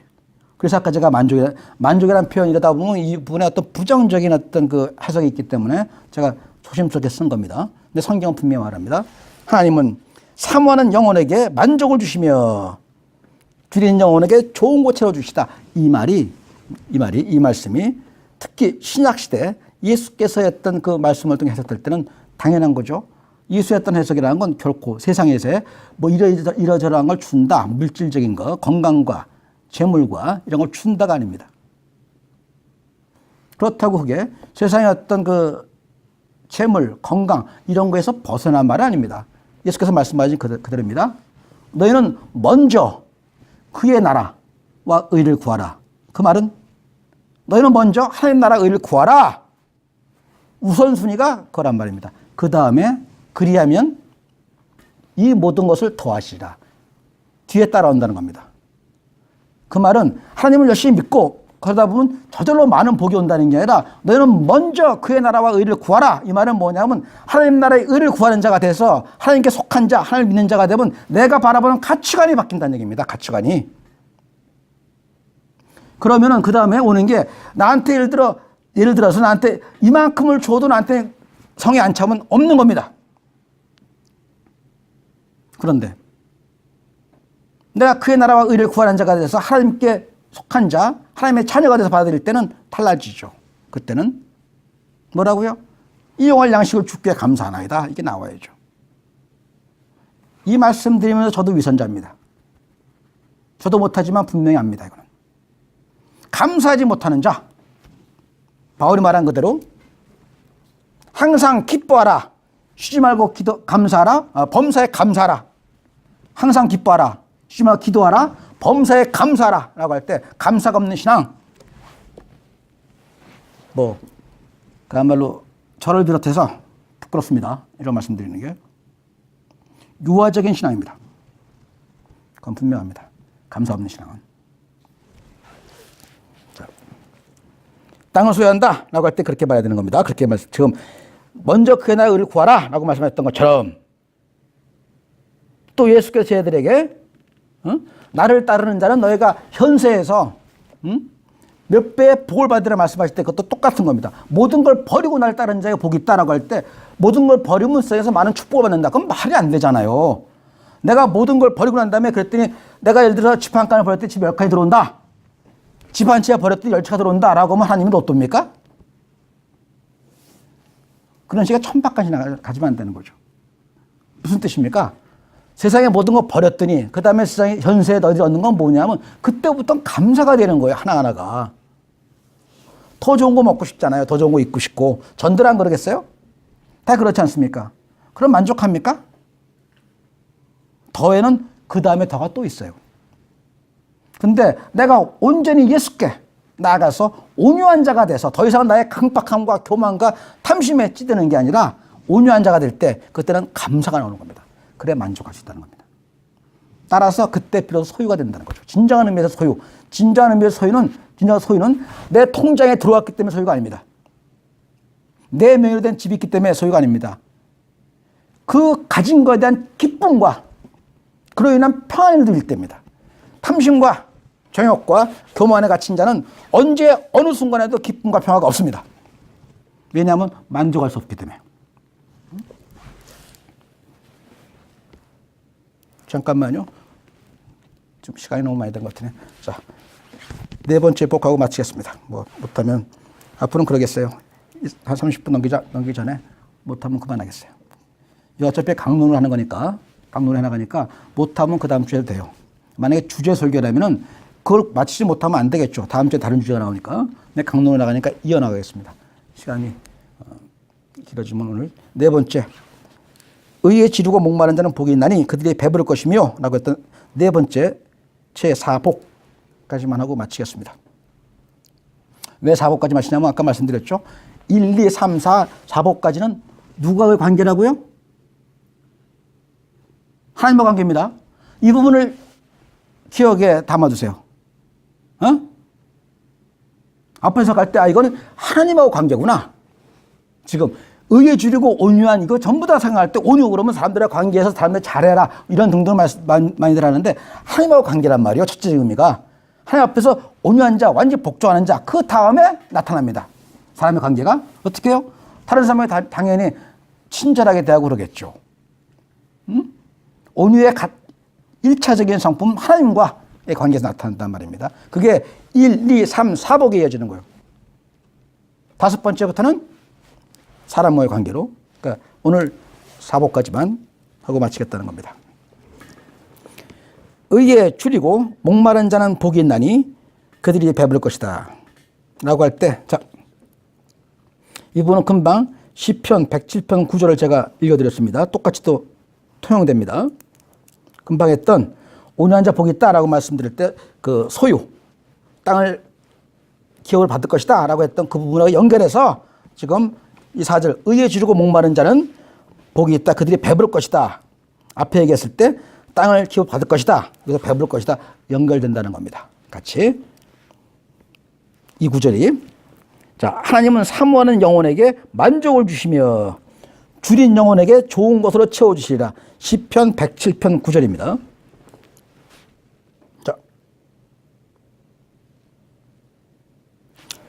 그래서 아까 제가 만족이라는 표현이 이러다 보면 이 부분에 어떤 부정적인 어떤 그 해석이 있기 때문에 제가 조심스럽게 쓴 겁니다. 근데 성경은 분명히 말합니다. 하나님은 사모하는 영혼에게 만족을 주시며 줄인 영혼에게 좋은 곳 채워주시다. 이 말씀이 특히 신약시대 예수께서 했던 그 말씀을 통해 해석될 때는 당연한 거죠. 예수의 했던 해석이라는 건 결코 세상에서 뭐 이러저러한 걸 준다. 물질적인 거, 건강과 재물과 이런 걸 준다가 아닙니다. 그렇다고 그게 세상의 어떤 그 재물, 건강 이런 거에서 벗어난 말은 아닙니다. 예수께서 말씀하신 그대로입니다. 너희는 먼저 그의 나라와 의를 구하라. 그 말은 너희는 먼저 하나님 나라 의를 구하라. 우선순위가 그거란 말입니다. 그 다음에 그리하면 이 모든 것을 더하시라. 뒤에 따라온다는 겁니다. 그 말은 하나님을 열심히 믿고 그러다 보면 저절로 많은 복이 온다는 게 아니라 너희는 먼저 그의 나라와 의를 구하라. 이 말은 뭐냐면 하나님 나라의 의를 구하는 자가 돼서 하나님께 속한 자, 하나님을 믿는 자가 되면 내가 바라보는 가치관이 바뀐다는 얘기입니다. 가치관이. 그러면은 그 다음에 오는 게 나한테 예를 들어서 나한테 이만큼을 줘도 나한테 성에 안 차면 없는 겁니다. 그런데 내가 그의 나라와 의를 구하는 자가 돼서 하나님께 속한 자, 하나님의 자녀가 돼서 받아들일 때는 달라지죠. 그때는 뭐라고요? 이용할 양식을 주께 감사하나이다. 이게 나와야죠. 이 말씀 드리면서 저도 위선자입니다. 저도 못하지만 분명히 압니다. 이거는. 감사하지 못하는 자, 바울이 말한 그대로 항상 기뻐하라. 쉬지 말고 감사하라. 범사에 감사하라. 항상 기뻐하라. 쉬지 말고 기도하라. 범사에 감사하라. 라고 할 때 감사가 없는 신앙. 그야말로 저를 비롯해서 부끄럽습니다. 이런 말씀드리는 게. 유아적인 신앙입니다. 그건 분명합니다. 감사 없는 신앙은. 자, 땅을 소유한다. 라고 할 때 그렇게 말해야 되는 겁니다. 그렇게 지금 먼저 그의 나라의 의를 구하라. 라고 말씀하셨던 것처럼 또 예수께서 저희들에게 나를 따르는 자는 너희가 현세에서 몇 배의 복을 받으라 말씀하실 때 그것도 똑같은 겁니다. 모든 걸 버리고 나를 따르는 자에게 복이 있다라고 할 때 모든 걸 버리면 세상에서 많은 축복을 받는다. 그럼 말이 안 되잖아요. 내가 모든 걸 버리고 난 다음에 그랬더니 내가 예를 들어서 집 한 칸을 버렸더니 집 10칸이 들어온다. 집 한 채 버렸더니 10채가 들어온다. 라고 하면 하나님은 어떻습니까? 그런 식의 천박한 가지면 안 되는 거죠. 무슨 뜻입니까? 세상의 모든 거 버렸더니 그 다음에 세상에 현세에 너희들이 얻는 건 뭐냐면 그때부터 감사가 되는 거예요. 하나하나가. 더 좋은 거 먹고 싶잖아요. 더 좋은 거 입고 싶고. 전들 안 그러겠어요? 다 그렇지 않습니까? 그럼 만족합니까? 더에는 그 다음에 더가 또 있어요. 근데 내가 온전히 예수께 나아가서 온유한 자가 돼서 더 이상 나의 강박함과 교만과 탐심에 찌드는 게 아니라 온유한 자가 될 때 그때는 감사가 나오는 겁니다. 그래 만족할 수 있다는 겁니다. 따라서 그때 비로소 소유가 된다는 거죠. 진정한 의미에서 소유. 진정한 의미에서 진정한 소유는 내 통장에 들어왔기 때문에 소유가 아닙니다. 내 명의로 된 집이 있기 때문에 소유가 아닙니다. 그 가진 것에 대한 기쁨과 그로 인한 평안을 누릴 때입니다. 탐심과 정욕과 교만에 갇힌 자는 언제 어느 순간에도 기쁨과 평화가 없습니다. 왜냐하면 만족할 수 없기 때문에. 잠깐만요. 좀 시간이 너무 많이 된 것 같으네. 자, 네 번째 복하고 마치겠습니다. 못하면 앞으로는 그러겠어요. 한 30분 넘기기 전에 못하면 그만하겠어요. 이거 어차피 강론을 하는 거니까 강론을 해나가니까 못하면 그 다음 주에 돼요. 만약에 주제 설교라면은 그걸 마치지 못하면 안 되겠죠. 다음 주에 다른 주제가 나오니까. 근데 강론을 나가니까 이어나가겠습니다. 시간이 길어지면 오늘 네 번째. 의에 지르고 목마른 자는 복이 있나니 그들이 배부를 것이며 라고 했던 네 번째 제4복까지만 하고 마치겠습니다. 왜 4복까지 마치냐면 아까 말씀드렸죠. 1, 2, 3, 4, 4복까지는 누가의 관계라고요? 하나님과 관계입니다. 이 부분을 기억에 담아두세요. 어? 앞에서 갈 때 이거는 하나님하고 관계구나. 지금 의에 주리고 온유한 이거 전부 다 생각할 때 온유 그러면 사람들과 관계에서 사람들 잘해라 이런 등등 많이들 하는데 하나님하고 관계란 말이에요. 첫째 의미가 하나님 앞에서 온유한 자, 완전히 복종하는 자 그 다음에 나타납니다. 사람의 관계가 어떻게 해요? 다른 사람에게 당연히 친절하게 대하고 그러겠죠. 온유의 1차적인 성품은 하나님과의 관계에서 나타난단 말입니다. 그게 1, 2, 3, 4복에 이어지는 거예요. 다섯 번째부터는 사람과의 관계로, 그러니까 오늘 4복까지만 하고 마치겠다는 겁니다. 의에 줄이고 목마른 자는 복이 있나니 그들이 배부를 것이다 라고 할 때, 자, 이 부분은 금방 시편 107편 9절을 제가 읽어드렸습니다. 똑같이 또 통용됩니다. 금방 했던 온유한 자 복이 있다라고 말씀드릴 때 그 소유, 땅을 기업을 받을 것이다 라고 했던 그 부분하고 연결해서 지금 이 4절 의에 줄이고 목마른 자는 복이 있다. 그들이 배부를 것이다. 앞에 얘기했을 때 땅을 기업 받을 것이다. 그래서 배부를 것이다. 연결된다는 겁니다. 같이 이 구절이, 자, 하나님은 사모하는 영혼에게 만족을 주시며 줄인 영혼에게 좋은 것으로 채워주시리라. 시편 107편 9절입니다. 자,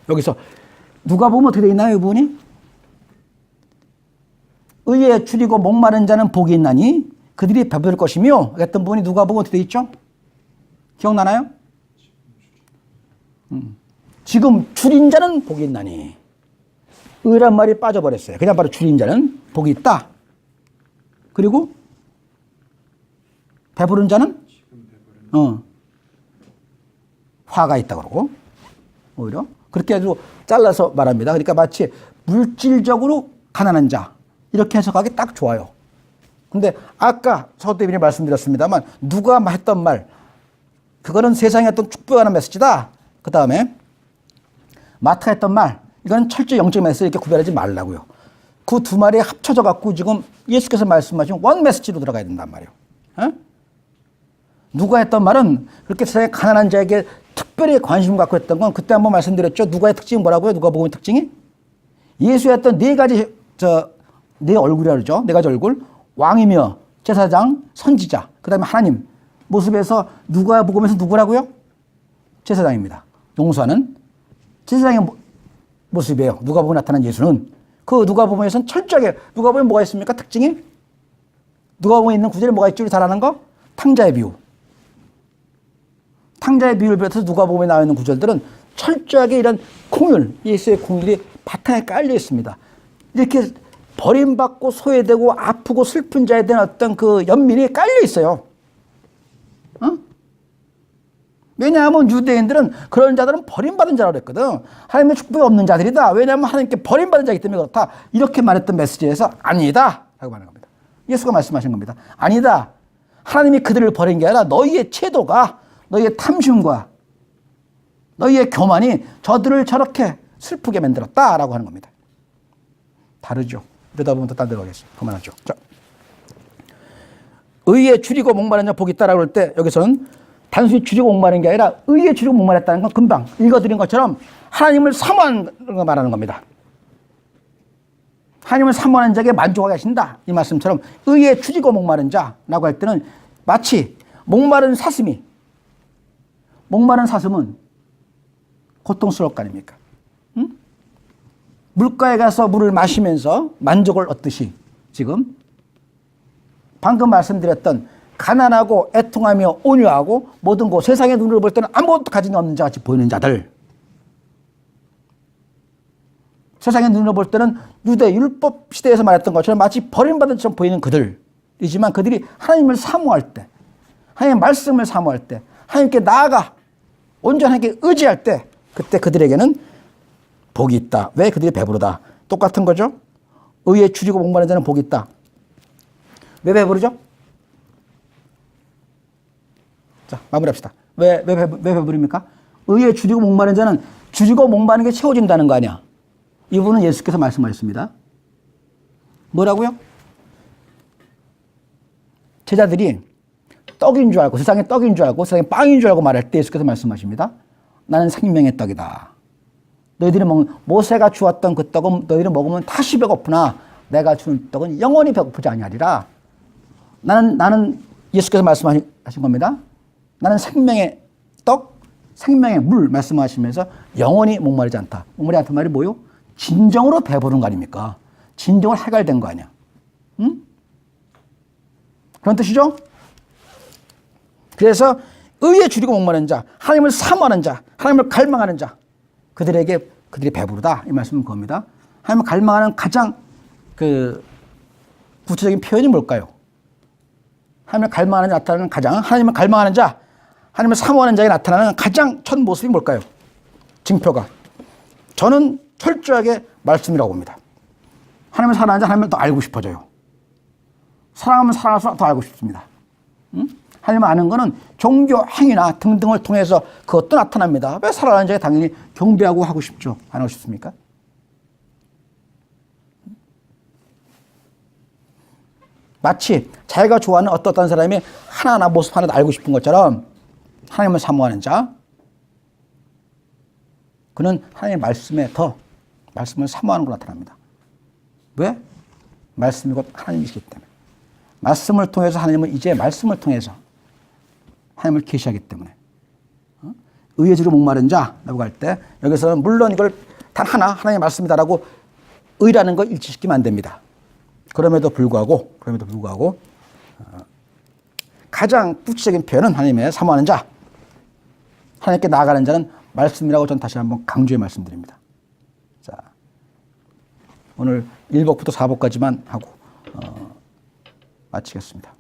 여기서 누가 보면 어떻게 되어 있나요? 이 부분이? 의에 줄이고 목마른 자는 복이 있나니 그들이 배부를 것이며 했던 부분이 누가 보면 어떻게 되어 있죠? 기억나나요? 지금 줄인 자는 복이 있나니 의란 말이 빠져버렸어요. 그냥 바로 줄인 자는 복이 있다. 그리고 배부른 자는 화가 있다 그러고 오히려 그렇게 아주 잘라서 말합니다. 그러니까 마치 물질적으로 가난한 자 이렇게 해석하기 딱 좋아요. 근데 아까 서대빈이 말씀드렸습니다만 누가 했던 말 그거는 세상에 어떤 축복하는 메시지다. 그 다음에 마태가 했던 말 이건 철저히 영적 메시지 이렇게 구별하지 말라고요. 그 두 말이 합쳐져 갖고 지금 예수께서 말씀하신 원 메시지로 들어가야 된단 말이에요. 에? 누가 했던 말은 그렇게 세상에 가난한 자에게 특별히 관심 갖고 했던 건 그때 한번 말씀드렸죠. 누가의 특징이 뭐라고요? 누가복음의 특징이? 예수의 했던 네 가지 네 얼굴이라 그러죠. 네 가지 얼굴. 왕이며 제사장, 선지자, 그 다음에 하나님 모습에서 누가복음에서 누구라고요? 제사장입니다. 용서하는 제사장의 모습이에요. 누가복음에 나타난 예수는. 그 누가복음에서는 철저하게 누가복음에 뭐가 있습니까? 특징이? 누가복음에 있는 구절에 뭐가 있죠? 우리 잘 아는 거? 탕자의 비유. 탕자의 비유를 비롯해서 누가복음에 나와 있는 구절들은 철저하게 이런 공율, 예수의 공율이 바탕에 깔려 있습니다. 이렇게 버림받고 소외되고 아프고 슬픈 자에 대한 어떤 그 연민이 깔려 있어요. 어? 왜냐하면 유대인들은 그런 자들은 버림받은 자라고 그랬거든. 하나님의 축복이 없는 자들이다. 왜냐하면 하나님께 버림받은 자이기 때문에 그렇다. 이렇게 말했던 메시지에서 아니다 라고 말하는 겁니다. 예수가 말씀하신 겁니다. 아니다. 하나님이 그들을 버린 게 아니라 너희의 채도가, 너희의 탐심과 너희의 교만이 저들을 저렇게 슬프게 만들었다라고 하는 겁니다. 다르죠. 이러다 보면 또 딴 데로 가겠어요. 그만하죠. 자, 의에 줄이고 목마른 자 복이 있다라고 할 때 여기서는 단순히 줄이고 목마른 게 아니라 의에 줄이고 목마랐다는 건 금방 읽어드린 것처럼 하나님을 사모하는 걸 말하는 겁니다. 하나님을 사모하는 자에게 만족하게 하신다. 이 말씀처럼 의에 줄이고 목마른 자라고 할 때는 마치 목마른 사슴이, 목마른 사슴은 고통스러울 거 아닙니까? 응? 물가에 가서 물을 마시면서 만족을 얻듯이 지금 방금 말씀드렸던 가난하고 애통하며 온유하고 모든 것 세상의 눈으로 볼 때는 아무것도 가진 게 없는 자 같이 보이는 자들, 세상의 눈으로 볼 때는 유대 율법 시대에서 말했던 것처럼 마치 버림받은 것처럼 보이는 그들이지만 그들이 하나님을 사모할 때, 하나님의 말씀을 사모할 때, 하나님께 나아가 온전하게 의지할 때 그때 그들에게는 복이 있다. 왜? 그들이 배부르다. 똑같은 거죠. 의에 줄이고 목마른 자는 복이 있다. 왜 배부르죠? 자, 마무리합시다. 왜 배부릅니까? 의에 줄이고 목마른 자는 줄이고 목마른 게 채워진다는 거 아니야. 이 부분은 예수께서 말씀하셨습니다. 뭐라고요? 제자들이 떡인 줄 알고, 세상에 떡인 줄 알고, 세상에 빵인 줄 알고 말할 때 예수께서 말씀하십니다. 나는 생명의 떡이다. 너희들이 먹는, 모세가 주었던 그 떡은 너희들이 먹으면 다시 배고프나 내가 주는 떡은 영원히 배고프지 아니하리라. 나는 예수께서 말씀하신 겁니다. 나는 생명의 떡, 생명의 물 말씀하시면서 영원히 목마르지 않다. 목마르지 않단 말이 뭐요? 진정으로 배부른 거 아닙니까? 진정으로 해결된 거 아니야. 응? 그런 뜻이죠? 그래서 의에 줄이고 목마른 자, 하나님을 사모하는 자, 하나님을 갈망하는 자, 그들이 배부르다. 이 말씀은 그겁니다. 하나님을 갈망하는 가장 구체적인 표현이 뭘까요? 하나님을 갈망하는 자 나타나는 가장, 하나님을 갈망하는 자, 하나님을 사모하는 자에 나타나는 가장 첫 모습이 뭘까요? 징표가. 저는 철저하게 말씀이라고 봅니다. 하나님을 사랑하는 자, 하나님을 더 알고 싶어져요. 사랑하면 사랑할수록 더 알고 싶습니다. 응? 하나님을 아는 것은 종교 행위나 등등을 통해서 그것도 나타납니다. 왜 사랑하는 자에 당연히 경배하고 하고 싶죠? 안 하고 싶습니까? 마치 자기가 좋아하는 어떤 사람이 하나하나 모습 하나 알고 싶은 것처럼 하나님을 사모하는 자, 그는 하나님의 말씀에 더 말씀을 사모하는 걸로 나타납니다. 왜? 말씀이 곧 하나님이시기 때문에. 말씀을 통해서 하나님은 이제 말씀을 통해서 하나님을 계시하기 때문에. 의에 줄이고 목마른 자라고 할 때 여기서는 물론 이걸 단 하나 하나님의 말씀이다라고 의라는 걸 일치시키면 안 됩니다. 그럼에도 불구하고 가장 구체적인 표현은 하나님의 사모하는 자, 하나님께 나아가는 자는 말씀이라고 전 다시 한번 강조해 말씀드립니다. 자, 오늘 1복부터 4복까지만 하고 마치겠습니다.